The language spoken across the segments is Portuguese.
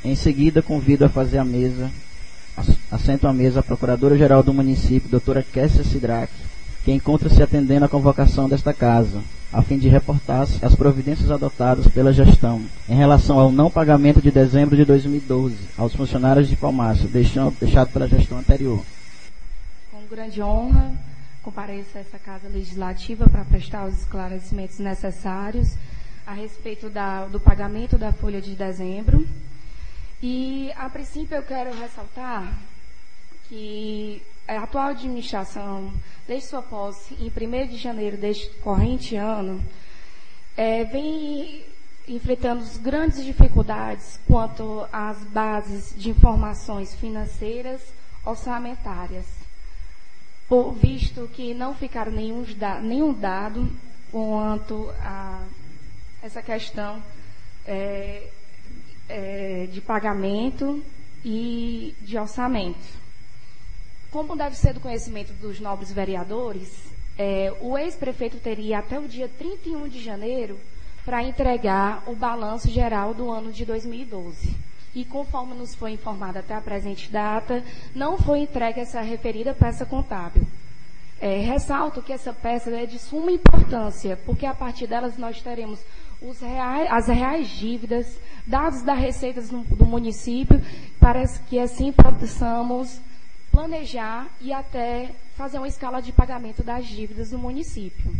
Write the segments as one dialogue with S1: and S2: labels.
S1: Em seguida, convido a fazer assento à mesa a Procuradora-Geral do Município, doutora Kessia Sidraque, que encontra-se atendendo à convocação desta casa, a fim de reportar as providências adotadas pela gestão em relação ao não pagamento de dezembro de 2012 aos funcionários de Palmácia, deixado pela gestão anterior.
S2: Com grande honra, compareço a essa Casa Legislativa para prestar os esclarecimentos necessários a respeito do pagamento da folha de dezembro. E, a princípio, eu quero ressaltar que a atual administração, desde sua posse, em 1º de janeiro deste corrente ano, vem enfrentando grandes dificuldades quanto às bases de informações financeiras orçamentárias, visto que não ficaram nenhum dado quanto a essa questão de pagamento e de orçamento. Como deve ser do conhecimento dos nobres vereadores, o ex-prefeito teria até o dia 31 de janeiro para entregar o balanço geral do ano de 2012. E conforme nos foi informado até a presente data, não foi entregue essa referida peça contábil. Ressalto que essa peça é de suma importância, porque a partir delas nós teremos as reais dívidas, dados das receitas do município, para que assim possamos planejar e até fazer uma escala de pagamento das dívidas do município.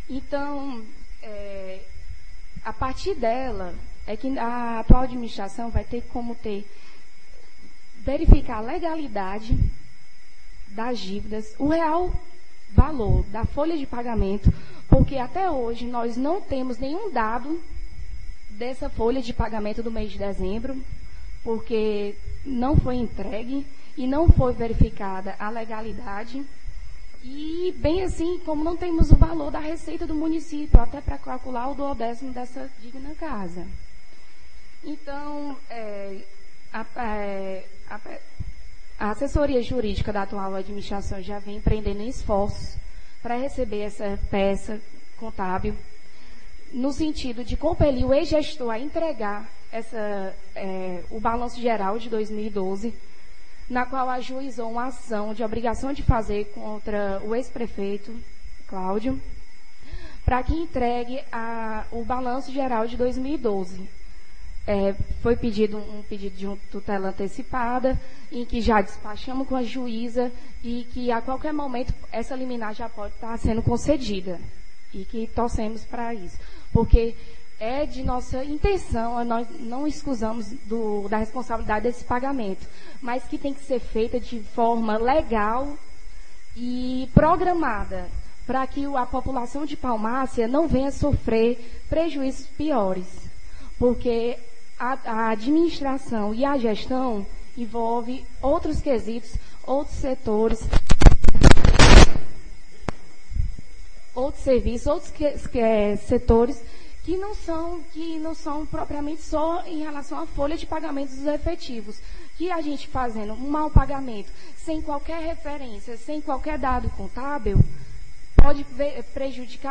S2: Então, a partir dela, é que a atual administração vai ter como verificar a legalidade das dívidas, o real valor da folha de pagamento, porque até hoje nós não temos nenhum dado dessa folha de pagamento do mês de dezembro, porque não foi entregue e não foi verificada a legalidade. E, bem assim, como não temos o valor da receita do município, até para calcular o 12º dessa digna casa. Então, a assessoria jurídica da atual administração já vem empreendendo esforços para receber essa peça contábil, no sentido de compelir o ex-gestor a entregar o balanço geral de 2012, na qual ajuizou uma ação de obrigação de fazer contra o ex-prefeito, Cláudio, para que entregue o balanço geral de 2012. Foi pedido um pedido de tutela antecipada, em que já despachamos com a juíza e que a qualquer momento essa liminar já pode estar sendo concedida. E que torcemos para isso. Porque é de nossa intenção, nós não excusamos da responsabilidade desse pagamento, mas que tem que ser feita de forma legal e programada, para que a população de Palmácia não venha sofrer prejuízos piores. Porque a administração e a gestão envolve outros quesitos, outros setores, outros serviços, outros setores que não são propriamente só em relação à folha de pagamentos dos efetivos. Que a gente fazendo um mau pagamento, sem qualquer referência, sem qualquer dado contábil, pode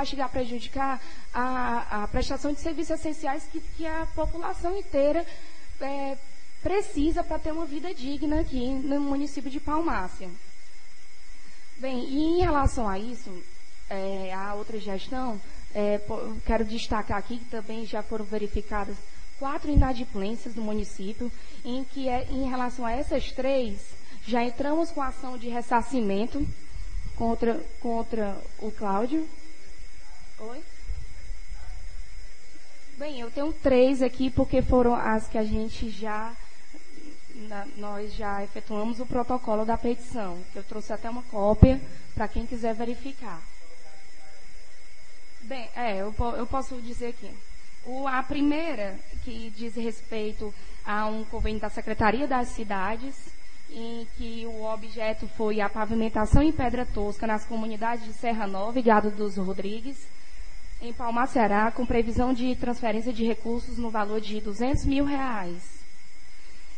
S2: chegar a prejudicar a prestação de serviços essenciais que a população inteira precisa para ter uma vida digna aqui no município de Palmácia. Bem, e em relação a isso, a outra gestão, quero destacar aqui que também já foram verificadas 4 inadimplências no município, em que, em relação a essas 3, já entramos com ação de ressarcimento contra o Cláudio. Oi? Bem, eu tenho 3 aqui, porque foram as que a gente nós já efetuamos o protocolo da petição. Eu trouxe até uma cópia para quem quiser verificar. Bem, eu posso dizer aqui. A primeira, que diz respeito a um convênio da Secretaria das Cidades, em que o objeto foi a pavimentação em pedra tosca nas comunidades de Serra Nova e Gado dos Rodrigues, em Palmaceará, com previsão de transferência de recursos no valor de R$200 mil,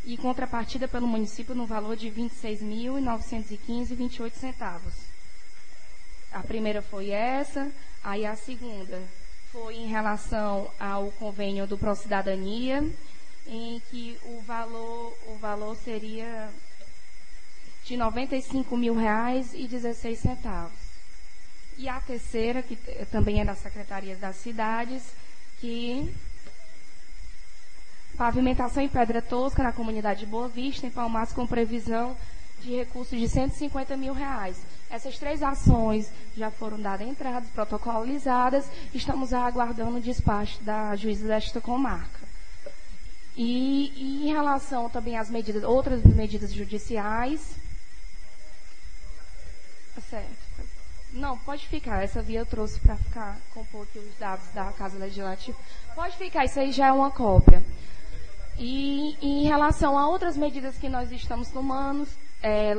S2: e contrapartida pelo município no valor de R$ 26.915,28. A primeira foi essa. Aí a segunda foi em relação ao convênio do Procidadania, em que o valor seria de R$ 95.000,16. E a terceira, que também é da Secretaria das Cidades, que pavimentação em pedra tosca na comunidade de Boa Vista, em Palmares, com previsão de recursos de R$ 150 mil. Essas 3 ações já foram dadas entradas, protocolizadas, estamos aguardando o despacho da juíza desta comarca. E em relação também às outras medidas judiciais. Certo. Não, pode ficar. Essa via eu trouxe para compor aqui os dados da Casa Legislativa. Pode ficar, isso aí já é uma cópia. E em relação a outras medidas que nós estamos tomando,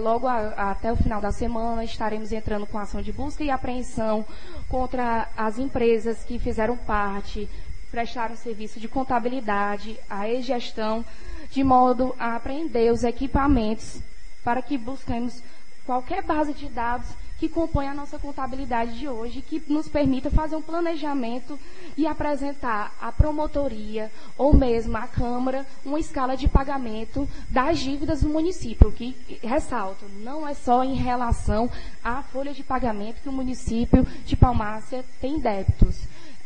S2: logo até o final da semana estaremos entrando com ação de busca e apreensão contra as empresas que fizeram parte, prestaram serviço de contabilidade, a e-gestão, de modo a apreender os equipamentos para que busquemos qualquer base de dados que compõe a nossa contabilidade de hoje, que nos permita fazer um planejamento e apresentar à promotoria ou mesmo à Câmara uma escala de pagamento das dívidas do município, que, ressalto, não é só em relação à folha de pagamento que o município de Palmácia tem débitos.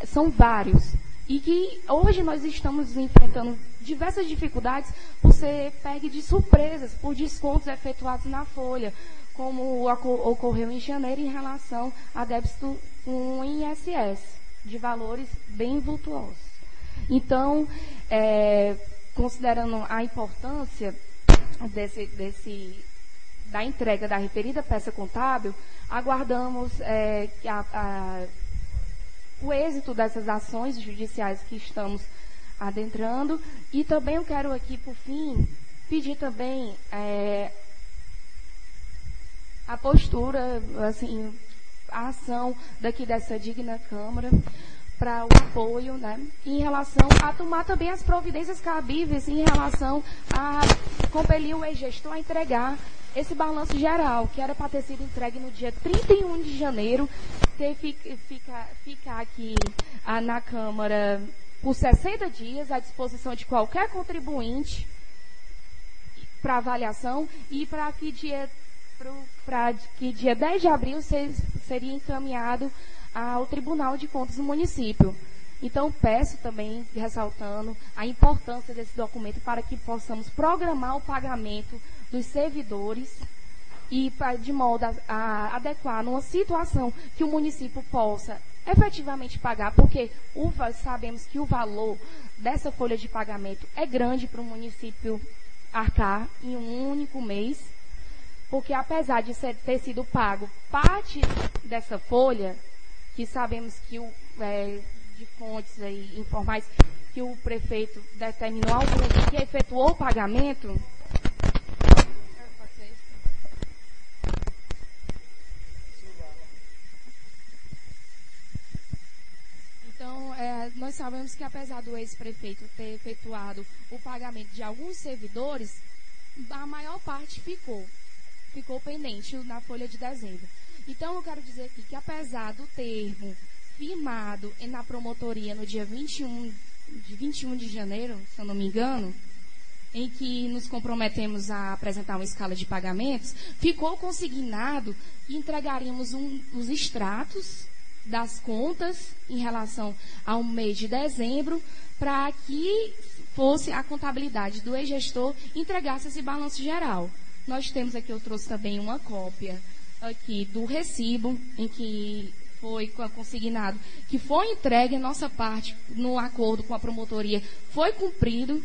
S2: São vários. E que hoje nós estamos enfrentando diversas dificuldades por ser pegue de surpresas, por descontos efetuados na folha, como ocorreu em janeiro em relação a débito com INSS, de valores bem vultuosos. Então, considerando a importância da entrega da referida peça contábil, aguardamos o êxito dessas ações judiciais que estamos adentrando. E também eu quero aqui, por fim, pedir também a postura, assim, a ação daqui dessa digna Câmara para o apoio, né, em relação a tomar também as providências cabíveis em relação a compelir o e-gestor a entregar esse balanço geral, que era para ter sido entregue no dia 31 de janeiro, ficar aqui na Câmara por 60 dias, à disposição de qualquer contribuinte para avaliação, e para que dia 10 de abril seria encaminhado ao Tribunal de Contas do município. Então, peço também, ressaltando a importância desse documento para que possamos programar o pagamento dos servidores e de modo a adequar numa situação que o município possa efetivamente pagar, porque sabemos que o valor dessa folha de pagamento é grande para o município arcar em um único mês, porque apesar de ter sido pago parte dessa folha, que sabemos que de fontes aí informais que o prefeito determinou alguns que efetuou o pagamento. Então, nós sabemos que apesar do ex-prefeito ter efetuado o pagamento de alguns servidores, a maior parte ficou pendente na folha de dezembro. Então, eu quero dizer aqui que apesar do termo firmado na promotoria no dia 21 de janeiro, se eu não me engano, em que nos comprometemos a apresentar uma escala de pagamentos, ficou consignado que entregaríamos os extratos das contas em relação ao mês de dezembro, para que fosse a contabilidade do ex-gestor entregasse esse balanço geral. Nós temos aqui, eu trouxe também uma cópia aqui do recibo, em que foi consignado, que foi entregue a nossa parte no acordo com a promotoria, foi cumprido.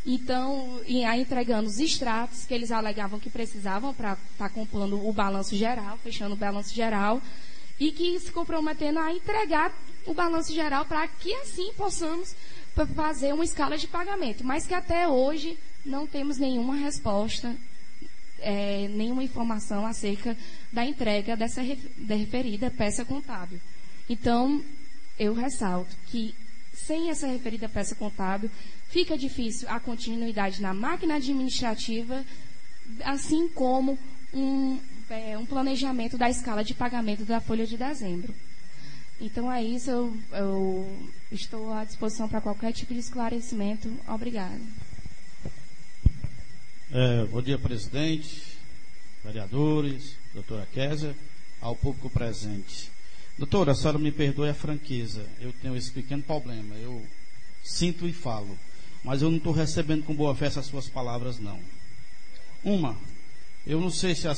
S2: Então, entregando os extratos que eles alegavam que precisavam para estar compondo o balanço geral, fechando o balanço geral, e que se comprometendo a entregar o balanço geral para que assim possamos fazer uma escala de pagamento. Mas que até hoje não temos nenhuma resposta, nenhuma informação acerca da entrega da referida peça contábil. Então, eu ressalto que sem essa referida peça contábil, fica difícil a continuidade na máquina administrativa, assim como um planejamento da escala de pagamento da folha de dezembro. Então é isso, eu estou à disposição para qualquer tipo de esclarecimento. Obrigada.
S3: Bom dia, presidente, vereadores, doutora Kézia, ao público presente. Doutora, a senhora me perdoe a franqueza, eu tenho esse pequeno problema, eu sinto e falo, mas eu não estou recebendo com boa fé essas suas palavras, não. Eu não sei se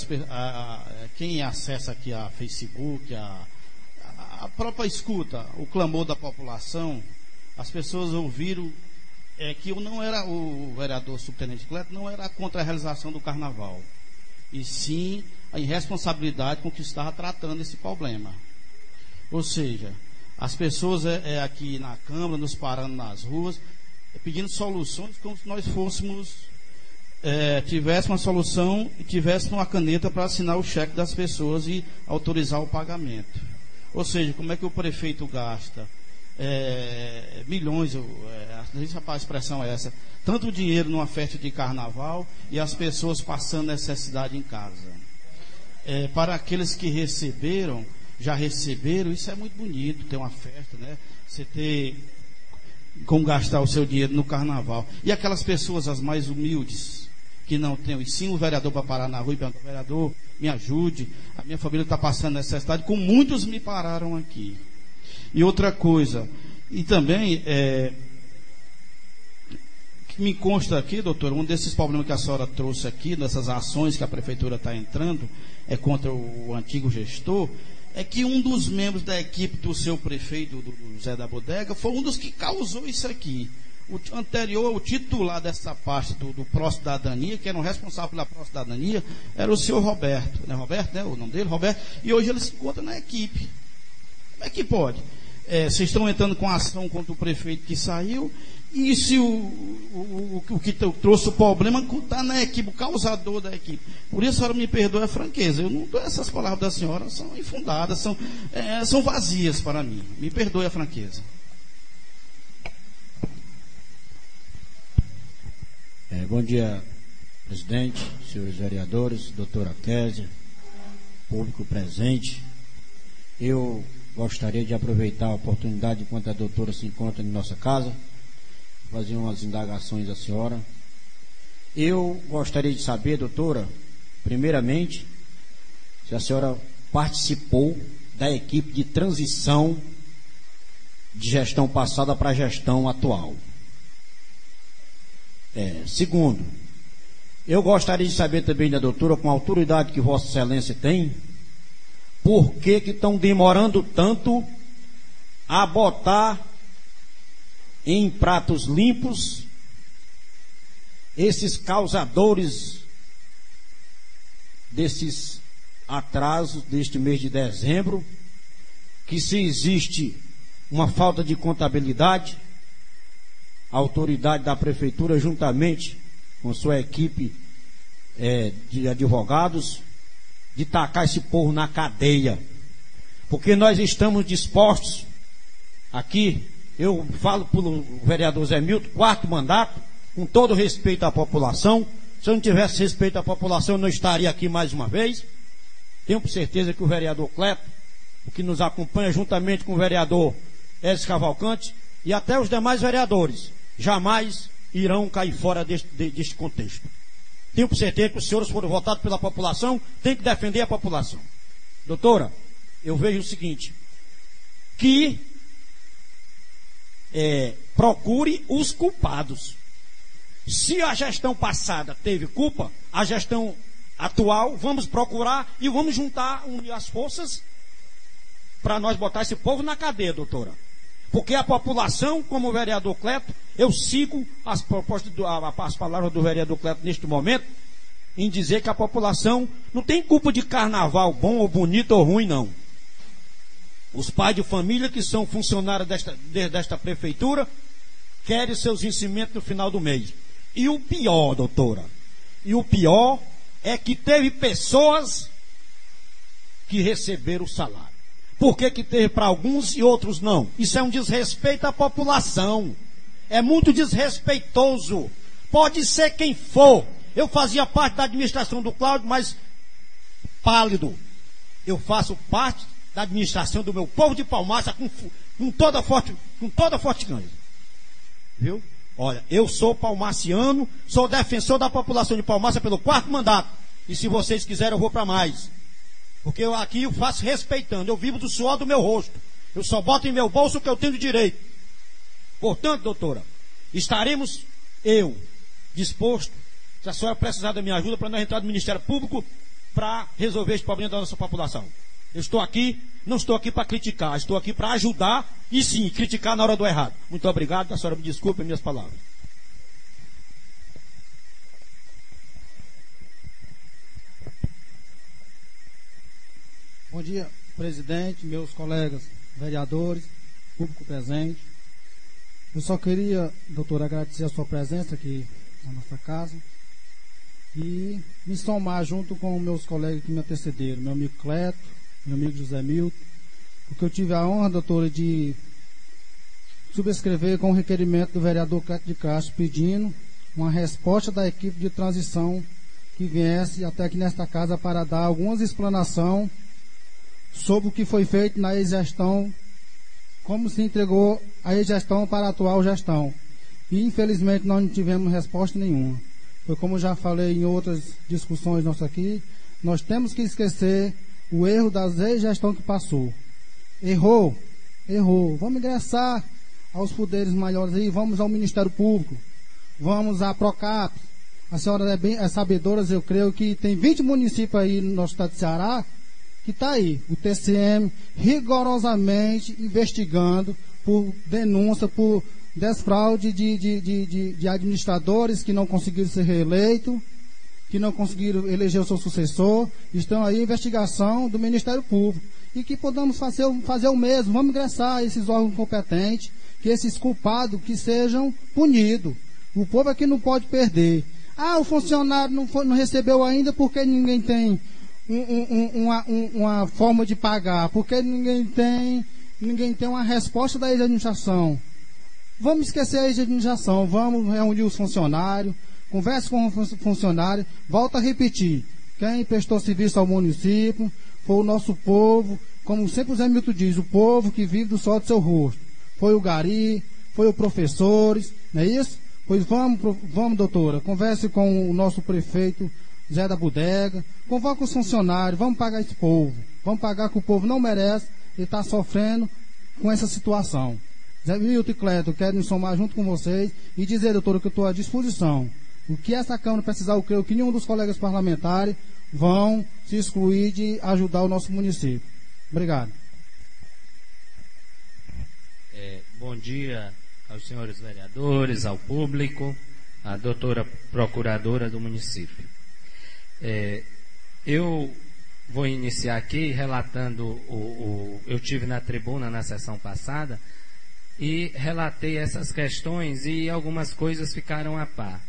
S3: quem acessa aqui a Facebook, a própria escuta, o clamor da população, as pessoas ouviram que eu não era, o vereador subtenente Cleto não era contra a realização do carnaval, e sim a irresponsabilidade com que estava tratando esse problema. Ou seja, as pessoas aqui na Câmara, nos parando nas ruas, pedindo soluções como se nós tivéssemos uma solução e tivéssemos uma caneta para assinar o cheque das pessoas e autorizar o pagamento. Ou seja, como é que o prefeito gasta milhões, não sei se a expressão é essa, tanto dinheiro numa festa de carnaval e as pessoas passando necessidade em casa. Para aqueles que já receberam, isso é muito bonito, ter uma festa, né? Você ter como gastar o seu dinheiro no carnaval. E aquelas pessoas, as mais humildes, que não têm, e sim o vereador para parar na rua e perguntar: vereador, me ajude, a minha família está passando necessidade, como muitos me pararam aqui. E outra coisa, e também, que me consta aqui, doutor, um desses problemas que a senhora trouxe aqui, dessas ações que a prefeitura está entrando, contra o antigo gestor, é que um dos membros da equipe do seu prefeito, do Zé da Bodega, foi um dos que causou isso aqui. O titular dessa parte do Pró-Cidadania, que era o responsável pela Pró-Cidadania, era o senhor Roberto, né? Roberto, né? O nome dele, Roberto, e hoje ele se encontra na equipe. Como é que pode? Vocês estão entrando com ação contra o prefeito que saiu, e se o que trouxe o problema está na equipe, o causador da equipe. Por isso a senhora me perdoe a franqueza. Eu não dou, essas palavras da senhora são infundadas, são vazias para mim. Me perdoe a franqueza.
S4: Bom dia, presidente, senhores vereadores, doutora Kézia, público presente. Eu gostaria de aproveitar a oportunidade, enquanto a doutora se encontra em nossa casa, fazer umas indagações à senhora. Eu gostaria de saber, doutora, primeiramente, se a senhora participou da equipe de transição de gestão passada para a gestão atual. Segundo, eu gostaria de saber também da doutora, com a autoridade que Vossa Excelência tem, por que estão demorando tanto a botar em pratos limpos esses causadores desses atrasos deste mês de dezembro, que se existe uma falta de contabilidade, a autoridade da prefeitura, juntamente com sua equipe de advogados, de tacar esse povo na cadeia, porque nós estamos dispostos aqui. Eu falo pelo vereador Zé Milton, 4º mandato, com todo respeito à população. Se eu não tivesse respeito à população, eu não estaria aqui mais uma vez. Tenho por certeza que o vereador Cleto, que nos acompanha juntamente com o vereador Edson Cavalcante, e até os demais vereadores, jamais irão cair fora deste contexto. Tenho por certeza que os senhores foram votados pela população, tem que defender a população. Doutora, eu vejo o seguinte, que procure os culpados. Se a gestão passada teve culpa, a gestão atual, vamos procurar e vamos unir as forças para nós botar esse povo na cadeia, doutora. Porque a população, como o vereador Cleto, eu sigo as palavras do vereador Cleto neste momento, em dizer que a população não tem culpa de carnaval bom ou bonito ou ruim, não. Os pais de família que são funcionários desta prefeitura querem seus vencimentos no final do mês. E o pior, doutora, é que teve pessoas que receberam o salário. Por que teve para alguns e outros não? Isso é um desrespeito à população. É muito desrespeitoso. Pode ser quem for. Eu fazia parte da administração do Cláudio, mas pálido. Eu faço parte da administração do meu povo de Palmaça com toda forte ganho. Viu? Olha, eu sou palmaciano, sou defensor da população de Palmácia pelo 4º mandato. E se vocês quiserem, eu vou para mais. Porque eu aqui eu faço respeitando. Eu vivo do suor do meu rosto. Eu só boto em meu bolso o que eu tenho de direito. Portanto, doutora, estaremos disposto, se a senhora precisar da minha ajuda, para nós entrar no Ministério Público para resolver esse problema da nossa população. Eu estou aqui, não estou aqui para criticar, estou aqui para ajudar e sim, criticar na hora do errado. Muito obrigado, a senhora me desculpe as minhas palavras.
S5: Bom dia, presidente, meus colegas vereadores, público presente. Eu só queria, doutor, agradecer a sua presença aqui na nossa casa e me somar junto com meus colegas que me antecederam, meu amigo Cleto, meu amigo José Milton, porque eu tive a honra, doutora, de subscrever com o requerimento do vereador Cleto de Castro pedindo uma resposta da equipe de transição que viesse até aqui nesta casa para dar algumas explanações sobre o que foi feito na ex-gestão, como se entregou a ex-gestão para a atual gestão. E infelizmente nós não tivemos resposta nenhuma. Foi como já falei em outras discussões nossas aqui, nós temos que esquecer o erro da ex-gestão que passou. Errou. Vamos ingressar aos poderes maiores aí, vamos ao Ministério Público, vamos à Procap. A senhora é sabedora, eu creio que tem 20 municípios aí no nosso estado de Ceará, que está aí, o TCM rigorosamente investigando por denúncia, por desfraude de administradores que não conseguiram ser reeleitos, que não conseguiram eleger o seu sucessor. Estão aí a investigação do Ministério Público. E que podemos fazer o mesmo, vamos ingressar esses órgãos competentes, que esses culpados que sejam punidos. O povo aqui não pode perder. O funcionário não recebeu ainda porque ninguém tem uma forma de pagar, porque ninguém tem uma resposta da ex-administração. Vamos esquecer a ex-administração, vamos reunir os funcionários, converse com os funcionários, volta a repetir, quem prestou serviço ao município foi o nosso povo, como sempre o Zé Milton diz, o povo que vive do sol do seu rosto. Foi o gari, foi os professores, não é isso? Pois vamos, doutora, converse com o nosso prefeito Zé da Bodega, convoca os funcionários, vamos pagar esse povo, vamos pagar que o povo não merece e está sofrendo com essa situação. Zé Milton e Cleto, quero me somar junto com vocês e dizer, doutora, que eu estou à disposição. O que essa Câmara precisar, eu creio que nenhum dos colegas parlamentares vão se excluir de ajudar o nosso município. Obrigado.
S6: Bom dia aos senhores vereadores, ao público, à doutora procuradora do município. Eu vou iniciar aqui relatando eu tive na tribuna na sessão passada e relatei essas questões e algumas coisas ficaram a par.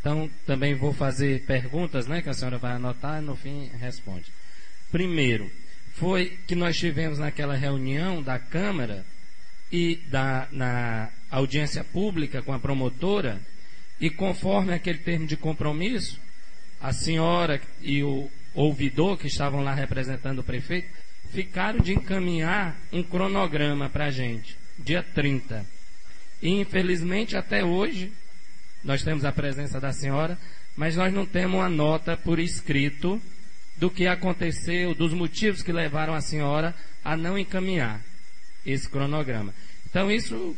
S6: Então, também vou fazer perguntas, né, que a senhora vai anotar e no fim responde. Primeiro, foi que nós tivemos naquela reunião da Câmara e na audiência pública com a promotora, e conforme aquele termo de compromisso, a senhora e o ouvidor que estavam lá representando o prefeito ficaram de encaminhar um cronograma para a gente, dia 30. E infelizmente até hoje nós temos a presença da senhora, mas nós não temos uma nota por escrito do que aconteceu, dos motivos que levaram a senhora a não encaminhar esse cronograma. Então isso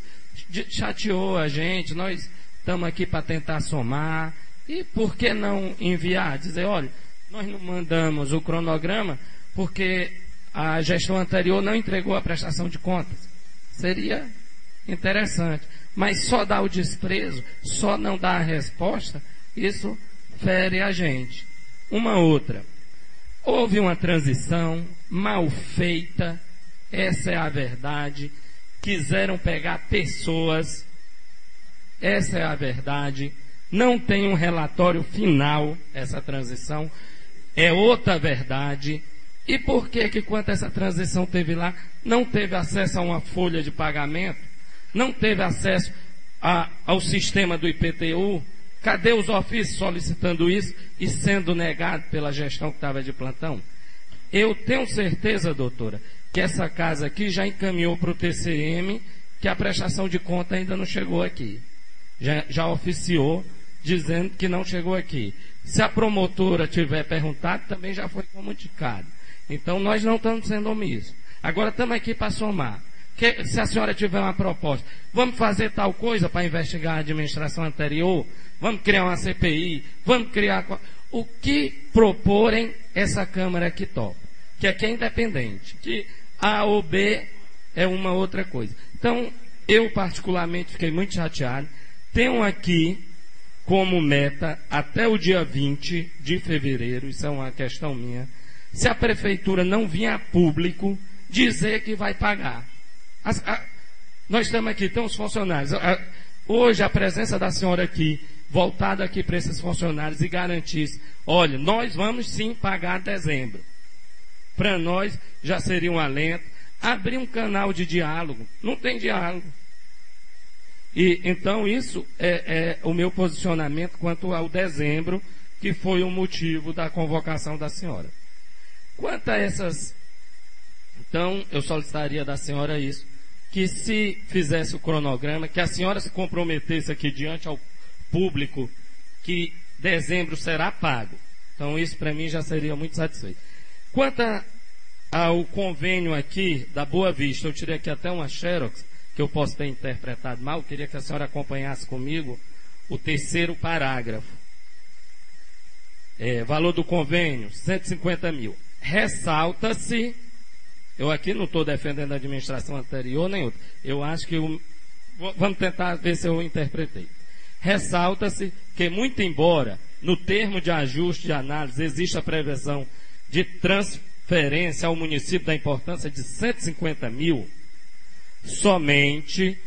S6: chateou a gente, nós estamos aqui para tentar somar, e por que não enviar? Dizer, olha, nós não mandamos o cronograma porque a gestão anterior não entregou a prestação de contas. Seria interessante. Mas só dar o desprezo, só não dar a resposta, isso fere a gente. Uma outra. Houve uma transição mal feita, essa é a verdade. Quiseram pegar pessoas, essa é a verdade. Não tem um relatório final, essa transição, é outra verdade. E por que quando essa transição teve lá, não teve acesso a uma folha de pagamento? Não teve acesso ao sistema do IPTU? Cadê os ofícios solicitando isso e sendo negado pela gestão que estava de plantão? Eu tenho certeza, doutora, que essa casa aqui já encaminhou para o TCM, que a prestação de conta ainda não chegou aqui. já oficiou dizendo que não chegou aqui. Se a promotora tiver perguntado, também já foi comunicado. Então nós não estamos sendo omissos. Agora estamos aqui para somar. Se a senhora tiver uma proposta, vamos fazer tal coisa para investigar a administração anterior, vamos criar uma CPI, vamos criar... O que proporem, essa Câmara que topa, que aqui é independente, que A ou B é uma outra coisa. Então, eu particularmente fiquei muito chateado. Tenho aqui como meta, até o dia 20 de fevereiro, isso é uma questão minha, se a prefeitura não vir a público dizer que vai pagar. Nós estamos aqui, tem os funcionários. Hoje a presença da senhora aqui, voltada aqui para esses funcionários e garantisse, olha, nós vamos sim pagar dezembro. Para nós já seria um alento. Abrir um canal de diálogo. Não tem diálogo. E então isso é o meu posicionamento quanto ao dezembro, que foi o motivo da convocação da senhora. Quanto a essas... Então, eu solicitaria da senhora isso, que se fizesse o cronograma, que a senhora se comprometesse aqui diante ao público que dezembro será pago. Então, isso para mim já seria muito satisfeito. Quanto ao convênio aqui da Boa Vista, eu tirei aqui até uma xerox, que eu posso ter interpretado mal, queria que a senhora acompanhasse comigo o terceiro parágrafo. Valor do convênio, 150 mil. Ressalta-se, eu aqui não estou defendendo a administração anterior nem outra, eu acho que, vamos tentar ver se eu interpretei. Ressalta-se que, muito embora no termo de ajuste de análise exista a previsão de transferência ao município da importância de 150 mil, somente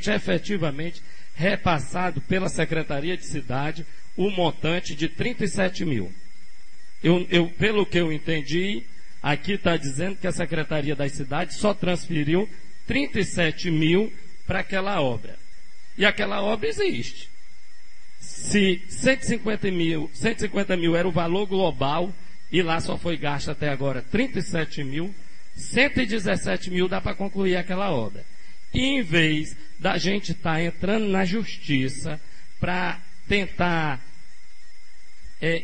S6: efetivamente repassado pela Secretaria de Cidade o montante de 37 mil. Pelo que eu entendi, aqui está dizendo que a Secretaria das Cidades só transferiu 37 mil para aquela obra. E aquela obra existe. Se 150 mil era o valor global, e lá só foi gasto até agora 37 mil, 117 mil dá para concluir aquela obra. E em vez da gente estar entrando na justiça para tentar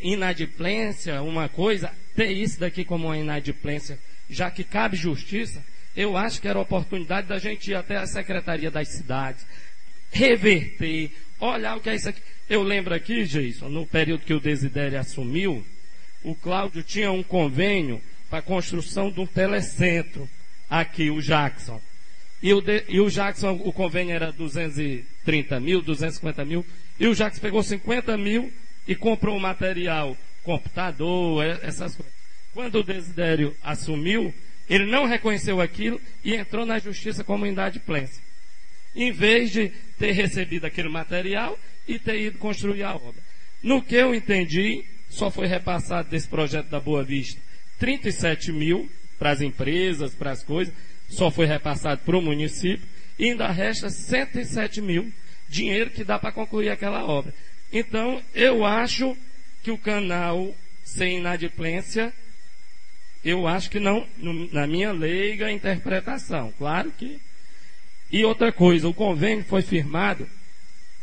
S6: inadimplência, uma coisa, ter isso daqui como uma inadimplência, já que cabe justiça, eu acho que era a oportunidade da gente ir até a Secretaria das Cidades, reverter, olhar o que é isso aqui. Eu lembro aqui, Jason, no período que o Desidério assumiu, o Cláudio tinha um convênio para a construção de um telecentro aqui, o Jackson. E o Jackson, o convênio era 230 mil, 250 mil, e o Jackson pegou 50 mil e comprou o material, computador, essas coisas. Quando o Desidério assumiu, ele não reconheceu aquilo e entrou na justiça como inadimplência. Em vez de ter recebido aquele material e ter ido construir a obra. No que eu entendi, só foi repassado desse projeto da Boa Vista 37 mil para as empresas, para as coisas, só foi repassado para o município, e ainda resta 107 mil, dinheiro que dá para concluir aquela obra. Então, eu acho que o canal sem inadimplência, eu acho que não, na minha leiga interpretação, claro que... E outra coisa, o convênio foi firmado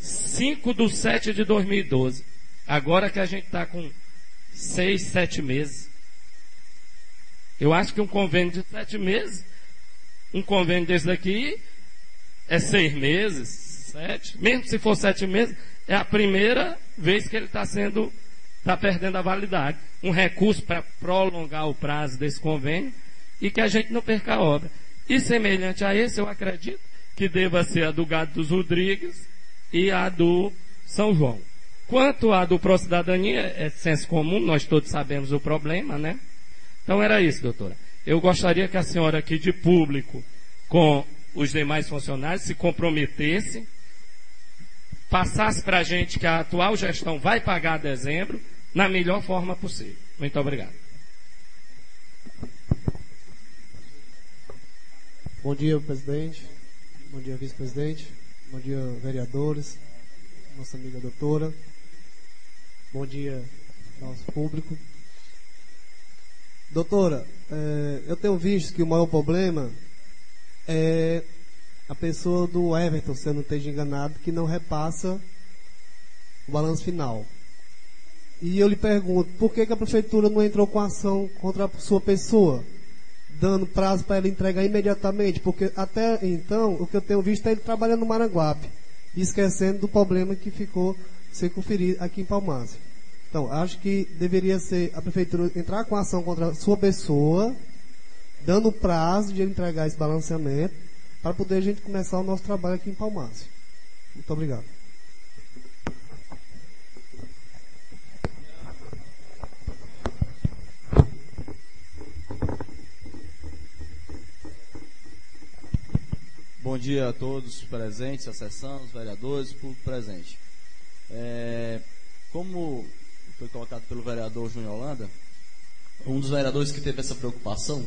S6: 5/7 de 2012, agora que a gente está com 6, 7 meses. Eu acho que um convênio de 7 meses, um convênio desse daqui é 6 meses, 7, mesmo se for 7 meses, é a primeira vez que ele está perdendo a validade. Um recurso para prolongar o prazo desse convênio e que a gente não perca a obra. E semelhante a esse, eu acredito que deva ser a do Gado dos Rodrigues e a do São João. Quanto à do Procidadania, é senso comum, nós todos sabemos o problema, né? Então era isso, doutora. Eu gostaria que a senhora aqui de público, com os demais funcionários, se comprometesse, passasse para a gente que a atual gestão vai pagar dezembro na melhor forma possível. Muito obrigado.
S7: Bom dia, presidente. Bom dia, vice-presidente. Bom dia, vereadores. Nossa amiga doutora. Bom dia, nosso público. Doutora, eu tenho visto que o maior problema é a pessoa do Everton, se eu não esteja enganado, que não repassa o balanço final. E eu lhe pergunto, por que a prefeitura não entrou com ação contra a sua pessoa, dando prazo para ela entregar imediatamente? Porque até então, o que eu tenho visto é ele trabalhando no Maranguape, esquecendo do problema que ficou sem conferir aqui em Palmácia. Então, acho que deveria ser a prefeitura entrar com ação contra a sua pessoa, dando prazo de ele entregar esse balanceamento, para poder a gente começar o nosso trabalho aqui em Palmácia. Muito obrigado.
S8: Bom dia a todos presentes, a sessão, os vereadores, o público presente. Como foi colocado pelo vereador Júnior Holanda, um dos vereadores que teve essa preocupação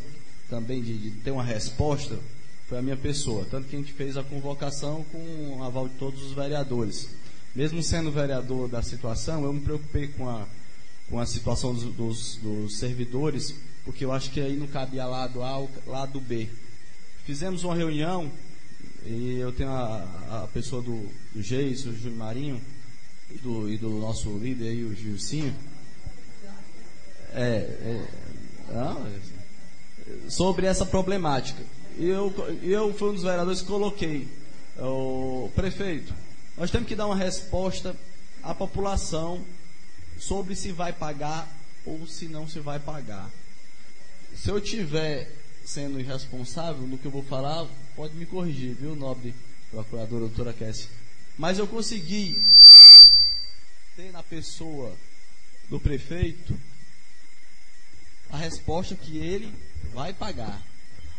S8: também de ter uma resposta foi a minha pessoa, tanto que a gente fez a convocação com o aval de todos os vereadores. Mesmo sendo vereador da situação, eu me preocupei com a situação dos servidores, porque eu acho que aí não cabia lado A ou lado B. Fizemos uma reunião e eu tenho a pessoa do Geis, o Júnior Marinho, e do nosso líder aí, o Gilcinho, sobre essa problemática. Eu fui um dos vereadores que coloquei, o prefeito, nós temos que dar uma resposta à população sobre se vai pagar ou se não se vai pagar. Se eu tiver sendo irresponsável no que eu vou falar, pode me corrigir, viu, nobre procuradora, doutora Kessia. Mas eu consegui ter na pessoa do prefeito a resposta que ele vai pagar.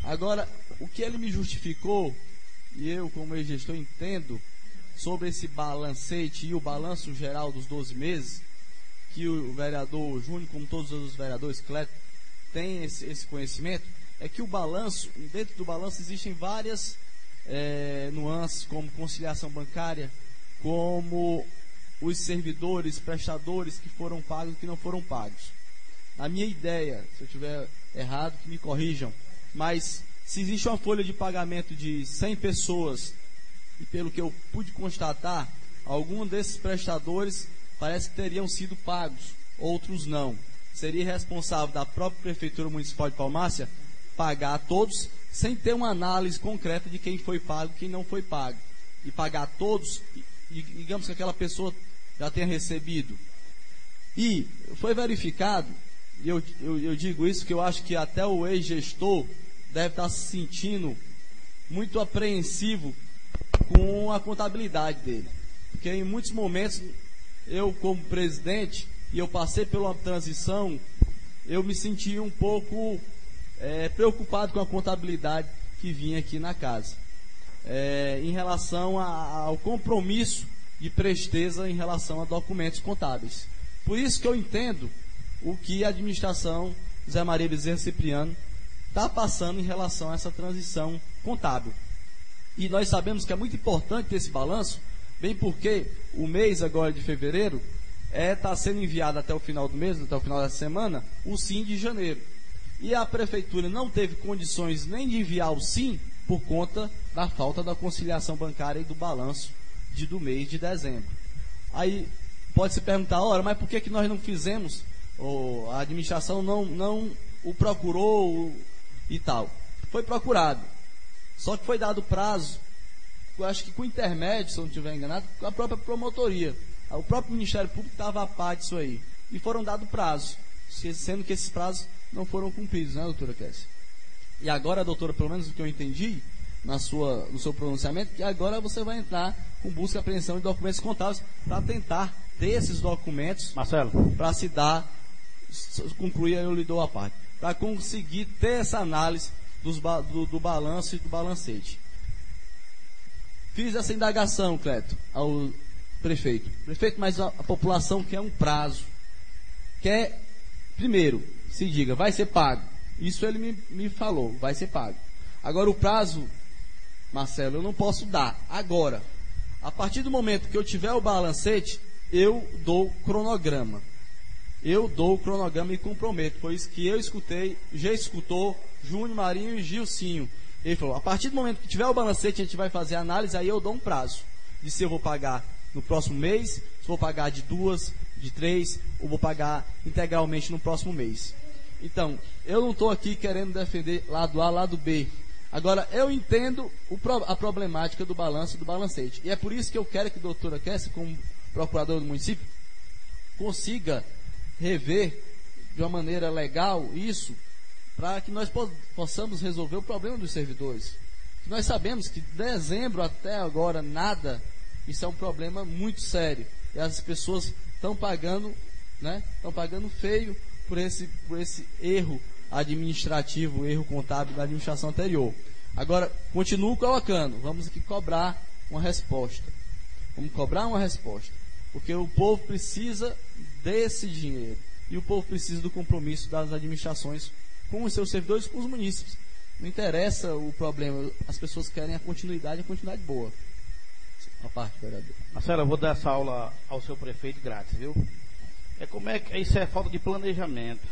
S8: Agora, o que ele me justificou, e eu como ex-gestor entendo, sobre esse balancete e o balanço geral dos 12 meses, que o vereador Júnior, como todos os vereadores, Cleto, tem esse conhecimento, é que o balanço, dentro do balanço existem várias nuances, como conciliação bancária, como os servidores, prestadores que foram pagos e que não foram pagos. A minha ideia, se eu estiver errado, que me corrijam, mas se existe uma folha de pagamento de 100 pessoas, e pelo que eu pude constatar, alguns desses prestadores parece que teriam sido pagos, outros não. Seria responsável da própria Prefeitura Municipal de Palmácia pagar a todos, sem ter uma análise concreta de quem foi pago e quem não foi pago. E pagar a todos, e digamos que aquela pessoa já tenha recebido. E foi verificado, e eu digo isso, que eu acho que até o ex-gestor deve estar se sentindo muito apreensivo com a contabilidade dele. Porque em muitos momentos, eu como presidente, e eu passei pela transição, eu me senti um pouco preocupado com a contabilidade que vinha aqui na casa. Em relação ao compromisso de presteza em relação a documentos contábeis. Por isso que eu entendo o que a administração Zé Maria Bezerra Cipriano está passando em relação a essa transição contábil. E nós sabemos que é muito importante ter esse balanço, bem porque o mês agora de fevereiro está sendo enviado até o final do mês, até o final da semana, o SIM de janeiro. E a prefeitura não teve condições nem de enviar o SIM por conta da falta da conciliação bancária e do balanço do mês de dezembro. Aí pode se perguntar, ora, mas por que nós não fizemos? A administração não o procurou e tal. Foi procurado. Só que foi dado prazo, eu acho que com intermédio, se eu não estiver enganado, com a própria promotoria. O próprio Ministério Público estava a par disso aí. E foram dados prazos, sendo que esses prazos não foram cumpridos, né, doutora Kessia? E agora, doutora, pelo menos o que eu entendi no seu pronunciamento, que agora você vai entrar com busca e apreensão de documentos contábeis para tentar ter esses documentos, Marcelo, para se dar, concluir, eu lhe dou a parte, para conseguir ter essa análise do balanço e do balancete. Fiz essa indagação, Cleto, ao prefeito. Prefeito, mas a população quer um prazo. Quer, primeiro, se diga, vai ser pago. Isso ele me falou, vai ser pago. Agora o prazo, Marcelo, eu não posso dar agora. A partir do momento que eu tiver o balancete, eu dou cronograma. Eu dou o cronograma e comprometo. Foi isso que eu escutei, já escutou Júnior Marinho e Gilcinho. Ele falou, a partir do momento que tiver o balancete, a gente vai fazer a análise, aí eu dou um prazo de se eu vou pagar no próximo mês, se vou pagar de 2, de 3, ou vou pagar integralmente no próximo mês. Então, eu não estou aqui querendo defender lado A, lado B. Agora, eu entendo a problemática do balanço e do balancete. E é por isso que eu quero que a doutora Kessia, como procuradora do município, consiga rever de uma maneira legal isso, para que nós possamos resolver o problema dos servidores. Nós sabemos que de dezembro até agora nada, isso é um problema muito sério. E as pessoas estão pagando, né? Estão pagando feio por esse erro administrativo, erro contábil da administração anterior. Agora, continuo colocando, vamos aqui cobrar uma resposta. Vamos cobrar uma resposta. Porque o povo precisa desse dinheiro. E o povo precisa do compromisso das administrações com os seus servidores, com os munícipes. Não interessa o problema, as pessoas querem a continuidade boa. A parte, vereador.
S3: Marcelo, eu vou dar essa aula ao seu prefeito grátis, viu? Isso é falta de planejamento.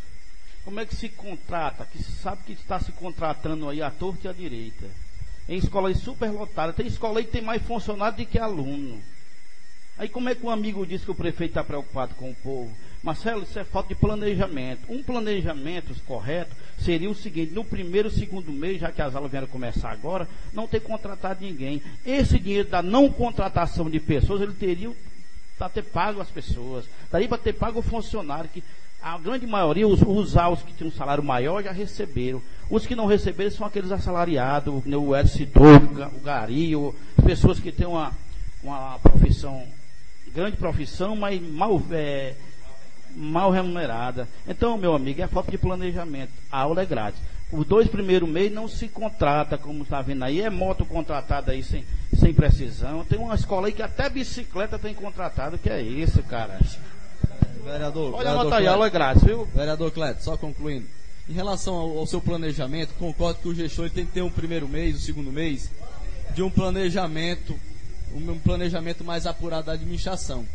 S3: Como é que se contrata, que se sabe que está se contratando aí à torta e à direita? Em escolas superlotadas, tem escola aí que tem mais funcionário do que aluno. Aí como é que um amigo diz que o prefeito está preocupado com o povo? Marcelo, isso é falta de planejamento. Um planejamento correto seria o seguinte: no primeiro, segundo mês, já que as aulas vieram começar agora, não ter contratado ninguém. Esse dinheiro da não contratação de pessoas, ele teria para ter pago as pessoas, daria para ter pago o funcionário, que a grande maioria, os altos que têm um salário maior já receberam. Os que não receberam são aqueles assalariados, o Edson citou, o Gari, as pessoas que têm uma profissão, grande profissão, mas mal remunerada. Então, meu amigo, é falta de planejamento. A aula é grátis. Os 2 primeiros meses não se contrata, como está vendo aí, é moto contratada aí sem precisão. Tem uma escola aí que até bicicleta tem contratado, que é isso, cara.
S8: Vereador,
S3: olha a nota aí, a aula é grátis, viu?
S8: Vereador Cleto, só concluindo. Em relação ao seu planejamento, concordo que o gestor ele tem que ter um primeiro mês, o segundo mês, de um planejamento mais apurado da administração.